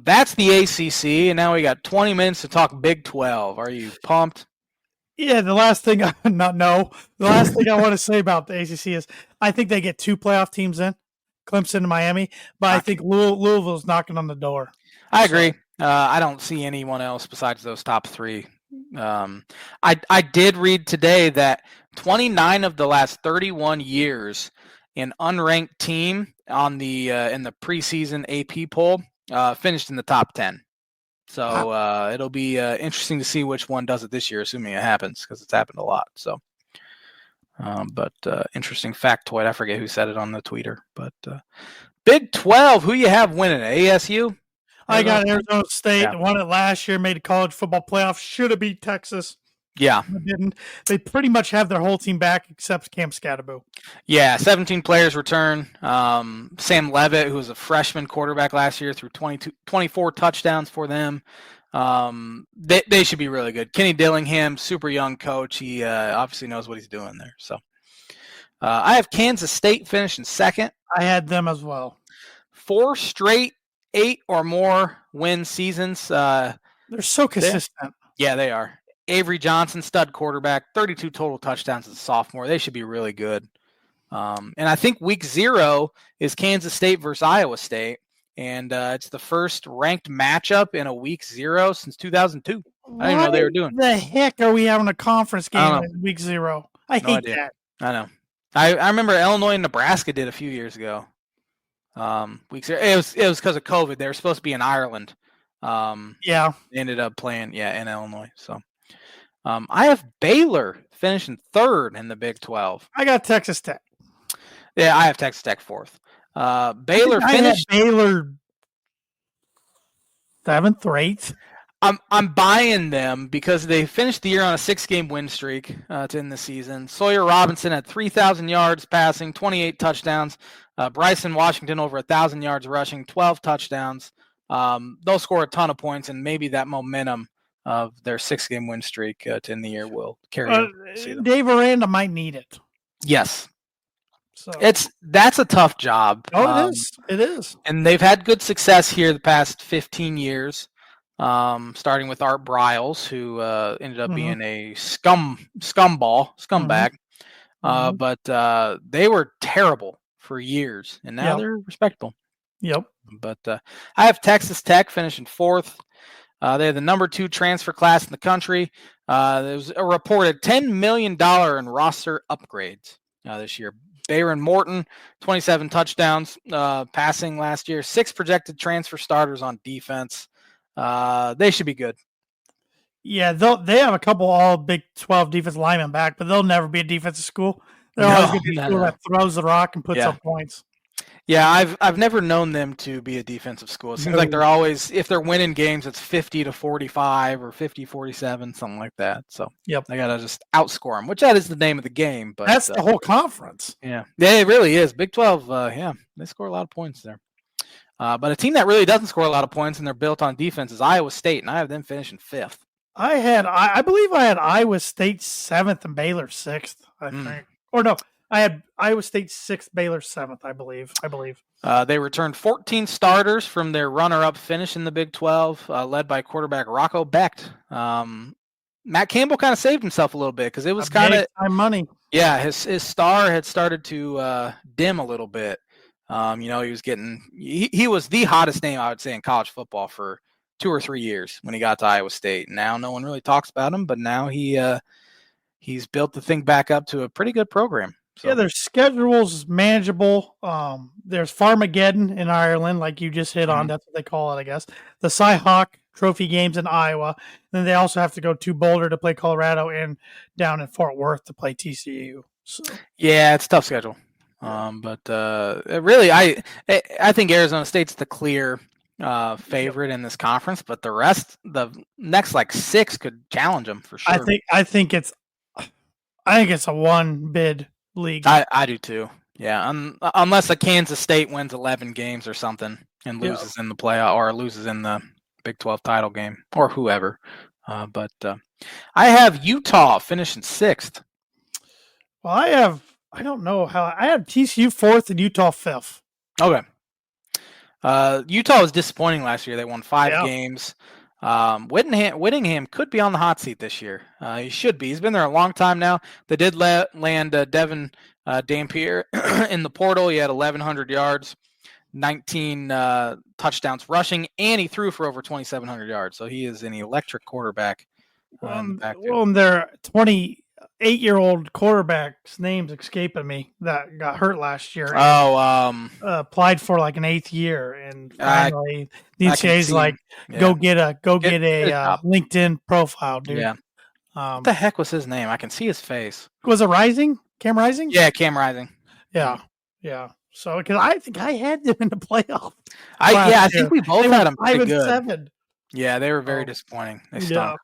That's the ACC, and now we got 20 minutes to talk Big 12. Are you pumped? Yeah, the last thing I want to say about the ACC is I think they get 2 playoff teams in, Clemson and Miami, but I think Louisville's knocking on the door. I agree. I don't see anyone else besides those top 3. I did read today that 29 of the last 31 years, an unranked team on the in the preseason AP poll finished in the top 10. So it'll be interesting to see which one does it this year, assuming it happens, because it's happened a lot. So, but interesting factoid. I forget who said it on the tweeter. But Big 12, who you have winning? ASU? I got Arizona State. Won it last year, made a college football playoff. Should have beat Texas. Yeah. They didn't. They pretty much have their whole team back except Cam Scatterbo. Yeah, 17 players return. Sam Levitt, who was a freshman quarterback last year, threw 24 touchdowns for them. They should be really good. Kenny Dillingham, super young coach. He obviously knows what he's doing there. So I have Kansas State finishing second. I had them as well. 4 straight 8 or more win seasons. They're so consistent. Yeah, they are. Avery Johnson, stud quarterback, 32 total touchdowns as a sophomore. They should be really good. And I think week 0 is Kansas State versus Iowa State. And it's the first ranked matchup in a week 0 since 2002. I didn't know they were doing. The heck are we having a conference game in week 0? I hate that. I know. I remember Illinois and Nebraska did a few years ago. Week 0. It was because of COVID. They were supposed to be in Ireland. They ended up playing in Illinois. So I have Baylor finishing 3rd in the Big 12. I got Texas Tech. Yeah, I have Texas Tech 4th. Baylor finished. Baylor 7th or 8th. I'm buying them because they finished the year on a 6-game win streak to end the season. Sawyer Robinson had 3,000 yards passing, 28 touchdowns. Bryson Washington over 1,000 yards rushing, 12 touchdowns. They'll score a ton of points, and maybe that momentum of their 6-game win streak to end the year will carry on. Dave Aranda might need it. Yes. So that's a tough job. Oh, it is. And they've had good success here the past 15 years, starting with Art Briles, who ended up being a scumbag. But they were terrible for years, and now they're respectable. Yep. But I have Texas Tech finishing 4th. They have the number 2 transfer class in the country. There's a reported $10 million in roster upgrades this year. Bayron Morton, 27 touchdowns passing last year. 6 projected transfer starters on defense. They should be good. Yeah, they have a couple all Big 12 defensive linemen back, but they'll never be a defensive school. They're always going to be a school that throws the rock and puts up points. Yeah, I've never known them to be a defensive school. It seems like they're always, if they're winning games, it's 50-45 or 50-47, something like that. So they got to just outscore them, which that is the name of the game. But that's the whole conference. Yeah, it really is. Big 12, they score a lot of points there. But a team that really doesn't score a lot of points and they're built on defense is Iowa State, and I have them finishing 5th. I believe I had Iowa State 7th and Baylor 6th, I think. Or no, I had Iowa State 6th, Baylor 7th, I believe. They returned 14 starters from their runner-up finish in the Big 12, led by quarterback Rocco Becht. Matt Campbell kind of saved himself a little bit because it was kind of money. Yeah, his star had started to dim a little bit. He was the hottest name, I would say, in college football for 2 or 3 years when he got to Iowa State. Now no one really talks about him, but now he's built the thing back up to a pretty good program. So. Yeah, their schedule's manageable. There's Farmageddon in Ireland, like you just hit on. That's what they call it, I guess. The Cy-Hawk Trophy games in Iowa. And then they also have to go to Boulder to play Colorado and down in Fort Worth to play TCU. So. Yeah, it's a tough schedule. But really, I think Arizona State's the clear favorite in this conference, but the next 6 could challenge them for sure. I think it's a one bid league. I do too. Yeah, unless a Kansas State wins 11 games or something and loses in the playoff or loses in the Big 12 title game or whoever. But I have Utah finishing 6th. Well, I don't know how I had TCU 4th and Utah 5th. Okay. Utah was disappointing last year. They won 5 games. Whittingham could be on the hot seat this year. He should be. He's been there a long time now. They did land Devin Dampier in the portal. He had 1,100 yards, 19 touchdowns rushing, and he threw for over 2,700 yards. So he is an electric quarterback. And their 28-year-old quarterback's name's escaping me that got hurt last year. Applied for like an 8th year, and finally the NCAA's like, go get a LinkedIn profile, dude. Yeah. What the heck was his name? I can see his face. Was it Rising? Cam Rising? Yeah, Cam Rising. Yeah. So, because I think I had them in the playoff. I think we both had them 5 and good. 7. Yeah, they were very disappointing. They stunk.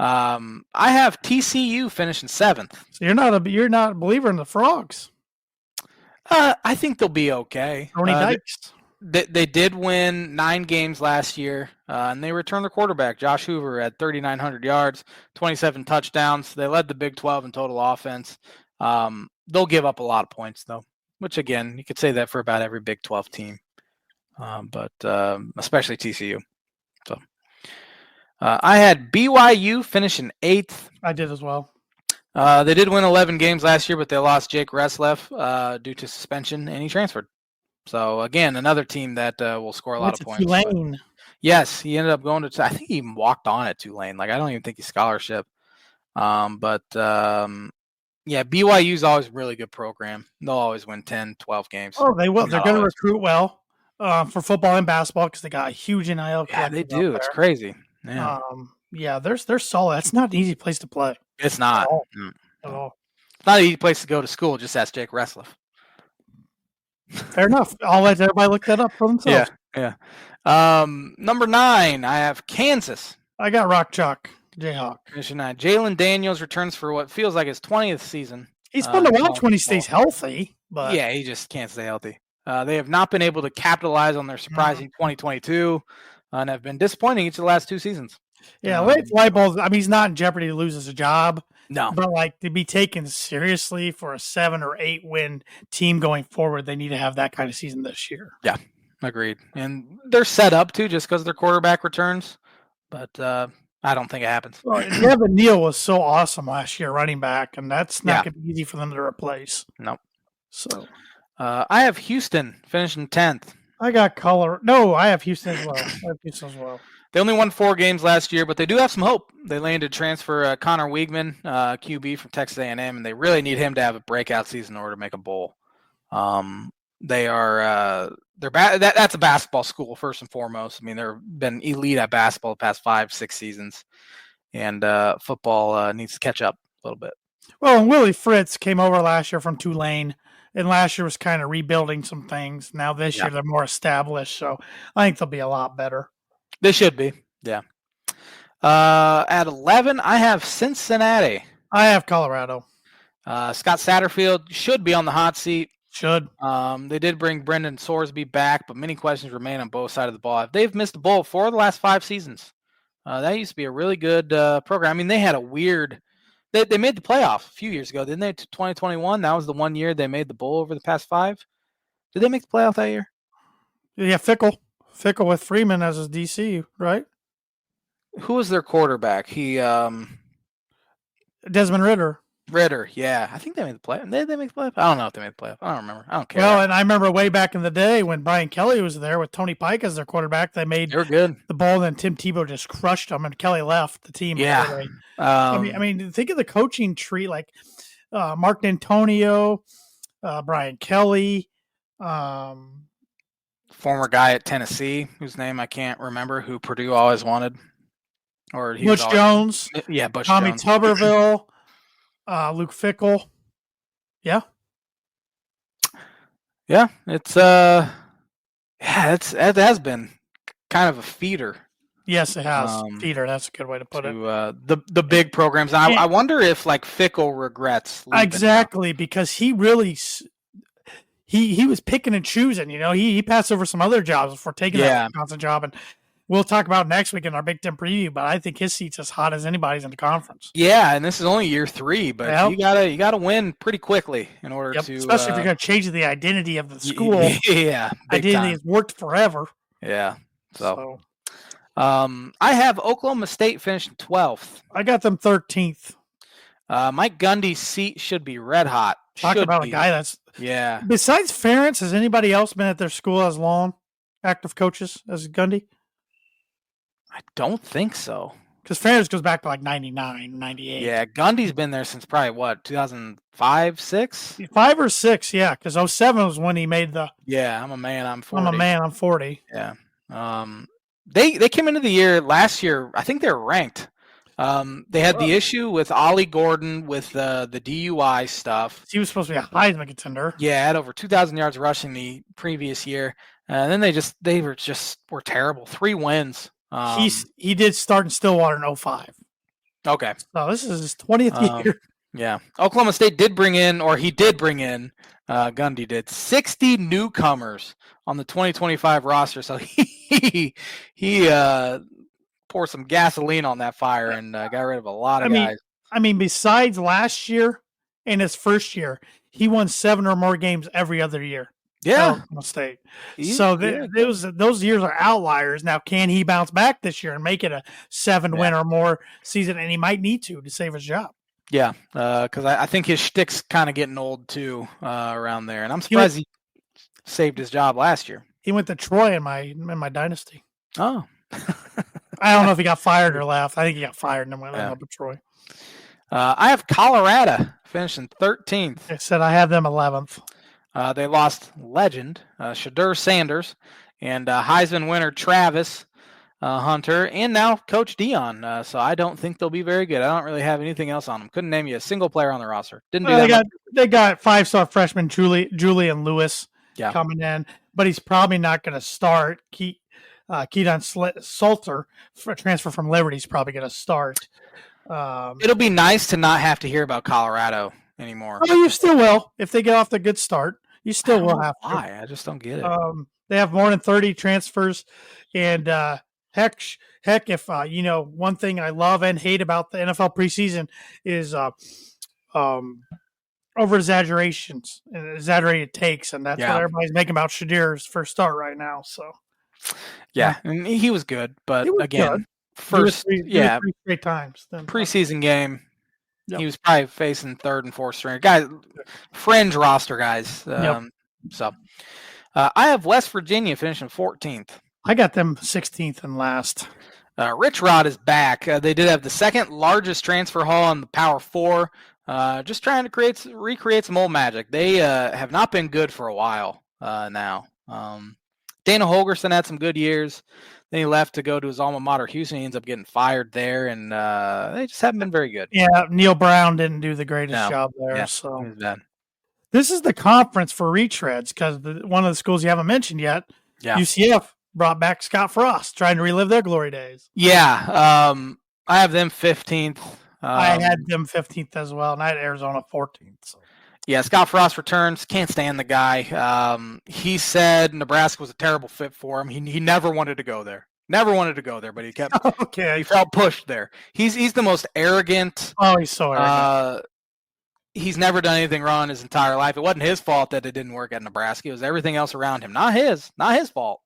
I have TCU finishing 7th. So you're not a believer in the Frogs. I think they'll be okay. Tony Dykes. They did win 9 games last year, and they returned their quarterback. Josh Hoover had 3,900 yards, 27 touchdowns. They led the Big 12 in total offense. They'll give up a lot of points, though, which, again, you could say that for about every Big 12 team, but especially TCU. So I had BYU finishing 8th. I did as well. They did win 11 games last year, but they lost Jake Resleff due to suspension, and he transferred. So, again, another team that will score a lot of points. Tulane. Yes, he ended up going to – I think he even walked on at Tulane. Like, I don't even think he's scholarship. BYU's always a really good program. They'll always win 10, 12 games. Oh, they will. They're going to recruit well for football and basketball because they got a huge NIL. Yeah, they do. It's crazy. Yeah. They're solid. It's not an easy place to play. It's not. At all. It's not an easy place to go to school. Just ask Jake Resleff. Fair enough. I'll let everybody look that up for themselves. Yeah. Number 9, I have Kansas. I got Rock Chalk, Jayhawk. Finishing 9. Jalen Daniels returns for what feels like his 20th season. He's fun to watch when he stays healthy. But yeah, he just can't stay healthy. They have not been able to capitalize on their surprising 2022 and have been disappointing each of the last 2 seasons. Yeah, Leipold, I mean, he's not in jeopardy to lose his job. No. But, like, to be taken seriously for a 7 or 8 win team going forward, they need to have that kind of season this year. Yeah, agreed. And they're set up to just because their quarterback returns. But I don't think it happens. Well, Devin Neal was so awesome last year running back, and that's not going to be easy for them to replace. Nope. So I have Houston finishing 10th. I got color. No, I have Houston as well. They only won 4 games last year, but they do have some hope. They landed transfer Connor Wiegman, QB from Texas A&M, and they really need him to have a breakout season in order to make a bowl. That's a basketball school first and foremost. I mean, they've been elite at basketball the past 5-6 seasons, and football needs to catch up a little bit. Well, and Willie Fritz came over last year from Tulane, and last year was kind of rebuilding some things. Now this year they're more established, so I think they'll be a lot better. They should be, yeah. At 11, I have Cincinnati. I have Colorado. Scott Satterfield should be on the hot seat. Should. They did bring Brendan Sorsby back, but many questions remain on both sides of the ball. They've missed the bowl 4 of the last 5 seasons. That used to be a really good program. I mean, they had a weird – they made the playoff a few years ago, didn't they, to 2021? That was the one year they made the bowl over the past 5. Did they make the playoff that year? Yeah, Fickle with Freeman as his DC, right? Who was their quarterback? He Desmond Ritter. Yeah. I think they made the playoff. Did they make the playoff? I don't know if they made the playoff. I don't remember. I don't care. Well, and I remember way back in the day when Brian Kelly was there with Tony Pike as their quarterback, they were good. The bowl, and Tim Tebow just crushed them, and Kelly left the team. Yeah. I mean, think of the coaching tree, like Mark D'Antonio, Brian Kelly, former guy at Tennessee, whose name I can't remember, who Purdue always wanted. Or Butch Jones. Yeah, Butch Tommy Jones. Tuberville, Luke Fickell. Yeah. Yeah, it has been kind of a feeder. Yes, it has. Feeder, that's a good way to put it. The big programs. I wonder if like Fickell regrets leaving. Exactly, because he really he was picking and choosing. You know, he passed over some other jobs before taking that Wisconsin job, and we'll talk about next week in our Big Ten preview, but I think his seat's as hot as anybody's in the conference. Yeah, and this is only year 3, but Yep. you gotta win pretty quickly in order to. Especially if you're going to change the identity of the school. Yeah, identity time. has worked forever. Yeah. So. I have Oklahoma State finishing 12th. I got them 13th. Mike Gundy's seat should be red hot. Talk about a guy that's Besides Ferentz, has anybody else been at their school as long, active coaches as Gundy? I don't think so. Because Ferentz goes back to like 99, 98. Yeah, Gundy's been there since probably what, 2005, 6? 5 or 6, yeah. Because 07 was when he made the. Yeah, I'm a man. I'm 40. I'm a man. I'm 40. Yeah. They came into the year last year. I think they were ranked. They had the issue with Ollie Gordon with the DUI stuff. He was supposed to be a Heisman contender. Yeah, had over 2,000 yards rushing the previous year, and then they were terrible. 3 wins. He did start in Stillwater in 05. Okay. So this is his 20th year. Yeah. Oklahoma State did bring in Gundy did 60 newcomers on the 2025 roster. So he poured some gasoline on that fire and got rid of a lot of guys. I mean, besides last year and his first year, he won 7 or more games every other year. Yeah. Oklahoma State. Those years are outliers. Now, can he bounce back this year and make it a 7-win or more season? And he might need to save his job. Yeah, because I think his shtick's kind of getting old too around there, and I'm surprised he saved his job last year. He went to Troy in my dynasty. Oh, I don't know if he got fired or left. I think he got fired and then went up to Troy. I have Colorado finishing 13th. I said I have them 11th. They lost legend Shadur Sanders and Heisman winner Travis Hunter, and now Coach Dion. So I don't think they'll be very good. I don't really have anything else on them. Couldn't name you a single player on the roster. Didn't do that. They got 5-star freshman Julian Lewis coming in, but he's probably not going to start. Keaton Salter, transfer from Liberty, is probably going to start. It'll be nice to not have to hear about Colorado anymore. Oh, you still will if they get off the good start. You still will have to. Why? I just don't get it. They have more than 30 transfers, and heck, if one thing I love and hate about the NFL preseason is over exaggerations and exaggerated takes, and that's what everybody's making about Shadur's first start right now. So, and he was good, but again, good. Three straight times. Preseason game. Yep. He was probably facing 3rd and 4th string guys, fringe roster guys. So, I have West Virginia finishing 14th. I got them 16th and last. Rich Rod is back. They did have the 2nd largest transfer haul in the Power 4. Just trying to recreate some old magic. They have not been good for a while now. Dana Holgerson had some good years. Then he left to go to his alma mater, Houston. He ends up getting fired there, and they just haven't been very good. Yeah, Neil Brown didn't do the greatest job there. Yeah, so this is the conference for retreads because one of the schools you haven't mentioned yet, UCF, brought back Scott Frost, trying to relive their glory days. Yeah, I have them 15th. I had them 15th as well, and I had Arizona 14th. So. Yeah, Scott Frost returns. Can't stand the guy. He said Nebraska was a terrible fit for him. He never wanted to go there. Never wanted to go there, but he kept. He felt pushed there. He's the most arrogant. Oh, he's so arrogant. He's never done anything wrong in his entire life. It wasn't his fault that it didn't work at Nebraska. It was everything else around him. Not his fault.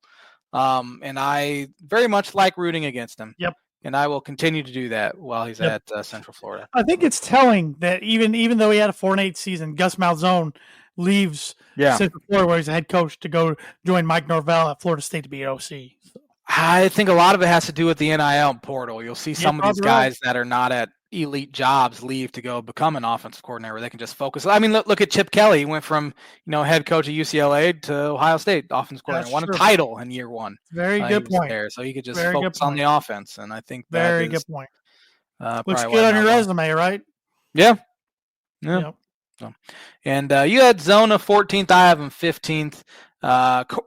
And I very much like rooting against him. Yep. And I will continue to do that while he's at Central Florida. I think it's telling that even though he had a 4-8 season, Gus Malzahn leaves Central Florida where he's a head coach to go join Mike Norvell at Florida State to be an OC. So. I think a lot of it has to do with the NIL portal. You'll see some of these guys that are not at elite jobs leave to go become an offensive coordinator where they can just focus. I mean, look at Chip Kelly. He went from head coach at UCLA to Ohio State offensive coordinator. Won a title in year 1. Very good point. There, so he could just focus on the offense, and I think very good point. Looks good on your resume, right? Yeah. Yep. So, and you had Zona 14th. I have him 15th.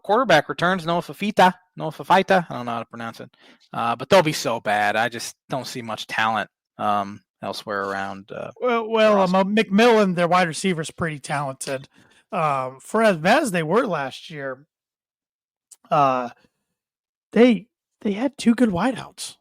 Quarterback returns Noah Fafita. I don't know how to pronounce it, but they'll be so bad. I just don't see much talent elsewhere around. McMillan, their wide receiver, is pretty talented. For as bad as they were last year, they They had 2 good wideouts.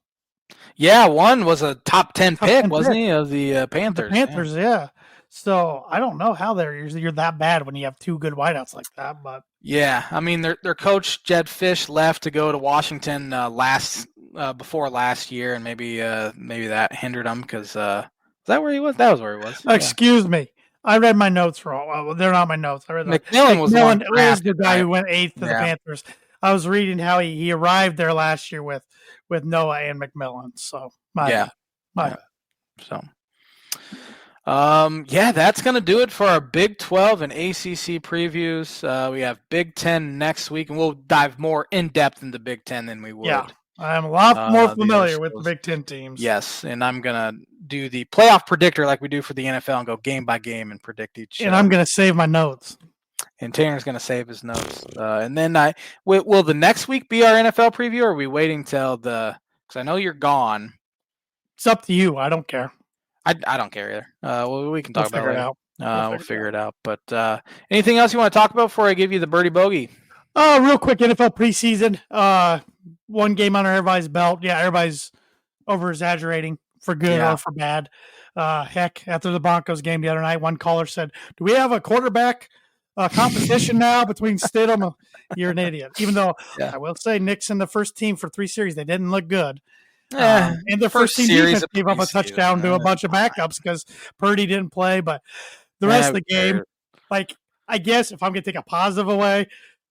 Yeah, one was a top 10 Top pick, 10 wasn't pick. he, of the Panthers? The Panthers, yeah. So I don't know how you're that bad when you have 2 good wideouts like that, but Yeah, I mean their coach Jed Fish left to go to Washington before last year, and maybe that hindered him because is that where he was? That was where he was. Yeah. excuse me. I read my notes wrong. Well, they're not my notes. I read McMillan was the one McMillan is the drafted, guy right? who went 8th to the Yeah. Panthers. I was reading how he arrived there last year with Noah and McMillan. So my bad. So yeah, that's going to do it for our Big 12 and ACC previews. We have Big 10 next week, and we'll dive more in depth into Big 10 than we would. Yeah, I'm a lot more familiar with the Big 10 teams. Yes, and I'm going to do the playoff predictor like we do for the NFL and go game by game and predict each. And I'm going to save my notes. And Tanner's going to save his notes. And then will the next week be our NFL preview, or are we waiting till because I know you're gone. It's up to you. I don't care. I don't care either. Well, we can talk about it later. We'll figure it out. But anything else you want to talk about before I give you the birdie bogey? Real quick, NFL preseason. One game under everybody's belt. Yeah, everybody's over-exaggerating for good or for bad. Heck, after the Broncos game the other night, one caller said, "Do we have a quarterback competition now between Stidham?" You're an idiot. Even though I will say Nick's in the first team for 3 series. They didn't look good. And the first team defense gave up a touchdown to a bunch of backups because Purdy didn't play. But the rest of the game, I guess if I'm going to take a positive away,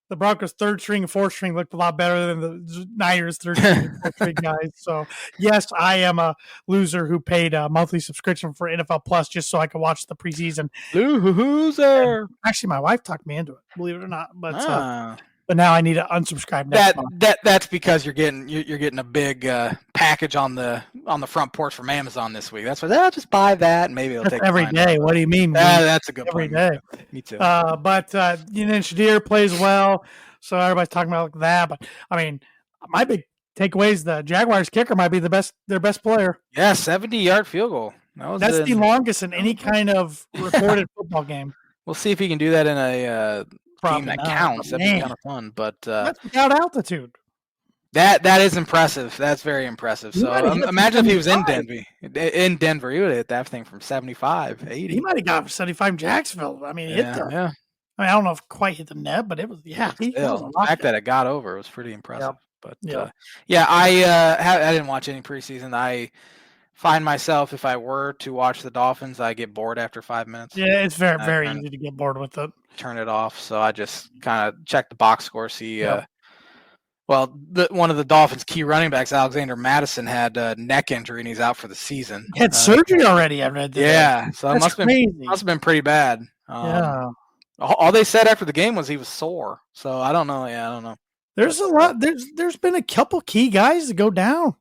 the Broncos' 3rd string and 4th string looked a lot better than the Niners' 3rd string and 4th string guys. So, yes, I am a loser who paid a monthly subscription for NFL Plus just so I could watch the preseason. Loser. Actually, my wife talked me into it, believe it or not. But now I need to unsubscribe next month. That's because you're getting a big package on the front porch from Amazon this week. That's why I'll just buy that and maybe it'll take every day. What do you mean? That's a good every point. Day. Me too. But Shadir plays well, so everybody's talking about that. But I mean, my big takeaway is the Jaguars kicker might be their best player. Yeah, 70-yard field goal. That's the longest in any kind of recorded football game. We'll see if he can do that in a game that counts. That'd be kind of fun, but that's without altitude. That is impressive. That's very impressive. So imagine if he was in Denver. He would have hit that thing from 75, 80. He might have got 75 in Jacksonville. I mean, hit the. Yeah. I mean, I don't know if it quite hit the net, but it was. Yeah, the fact that it got over was pretty impressive. Yep. But I didn't watch any preseason. I find myself, if I were to watch the Dolphins, I get bored after 5 minutes. Yeah, it's very easy to get bored with it. Turn it off. So I just kind of check the box score, see. One of the Dolphins' key running backs, Alexander Madison, had a neck injury and he's out for the season. He had surgery already. I read that. Yeah, so it must have been pretty bad. All they said after the game was he was sore. So I don't know. Yeah, I don't know. There's a lot. There's been a couple key guys that go down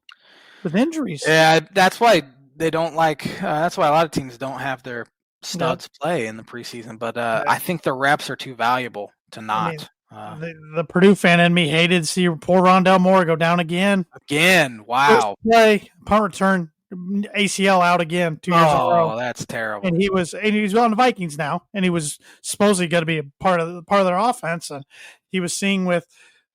with injuries. Yeah, that's why they don't like. That's why a lot of teams don't have their studs play in the preseason. But I think the reps are too valuable to not. The Purdue fan in me hated to see poor Rondell Moore go down again. Wow. First play, punt return, ACL out again 2 years in a row. Oh, that's terrible. And he's on the Vikings now, and he was supposedly going to be a part of their offense. And he was seeing with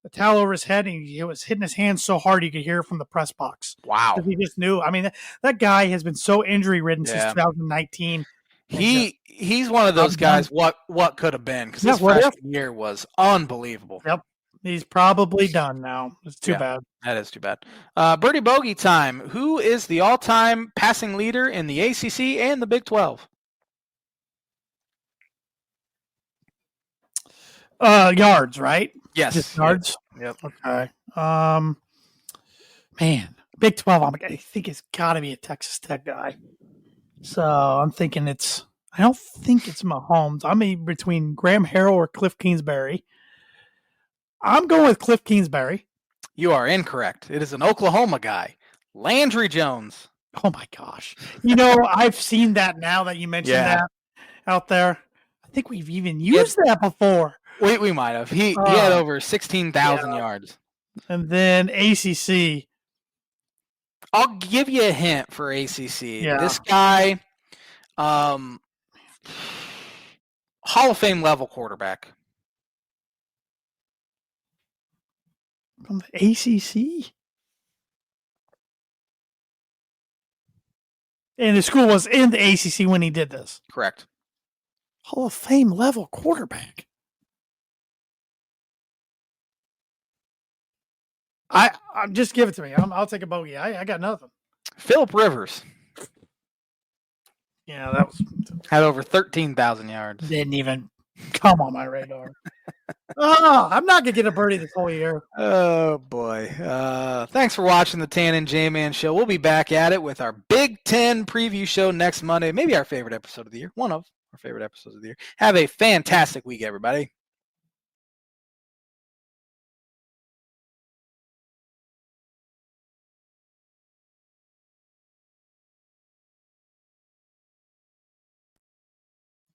a towel over his head, and he was hitting his hands so hard you could hear it from the press box. Wow. He just knew. I mean, that guy has been so injury ridden since 2019. He's one of those guys. What could have been, because his freshman year was unbelievable. Yep, he's probably done now. It's too bad. That is too bad. Birdie bogey time. Who is the all-time passing leader in the ACC and the Big 12? Yards, right? Yes, just yards. Yep. Okay. Man, Big 12. I think it's got to be a Texas Tech guy. So I'm thinking I don't think it's Mahomes. I'm between Graham Harrell or Cliff Kingsbury. I'm going with Cliff Kingsbury. You are incorrect. It is an Oklahoma guy, Landry Jones. Oh my gosh. I've seen that now that you mentioned that out there. I think we've even used that before. We might have. He had over 16,000 yards. And then ACC. I'll give you a hint for ACC. Yeah. This guy, Hall of Fame level quarterback. From the ACC? And the school was in the ACC when he did this. Correct. Hall of Fame level quarterback. I just give it to me. I'll take a bogey. I got nothing. Phillip Rivers. Yeah, that was had over 13,000 yards. Didn't even come on my radar. I'm not gonna get a birdie this whole year. Oh boy! Thanks for watching the Tan and J-Man show. We'll be back at it with our Big Ten preview show next Monday. Maybe our favorite episode of the year. One of our favorite episodes of the year. Have a fantastic week, everybody.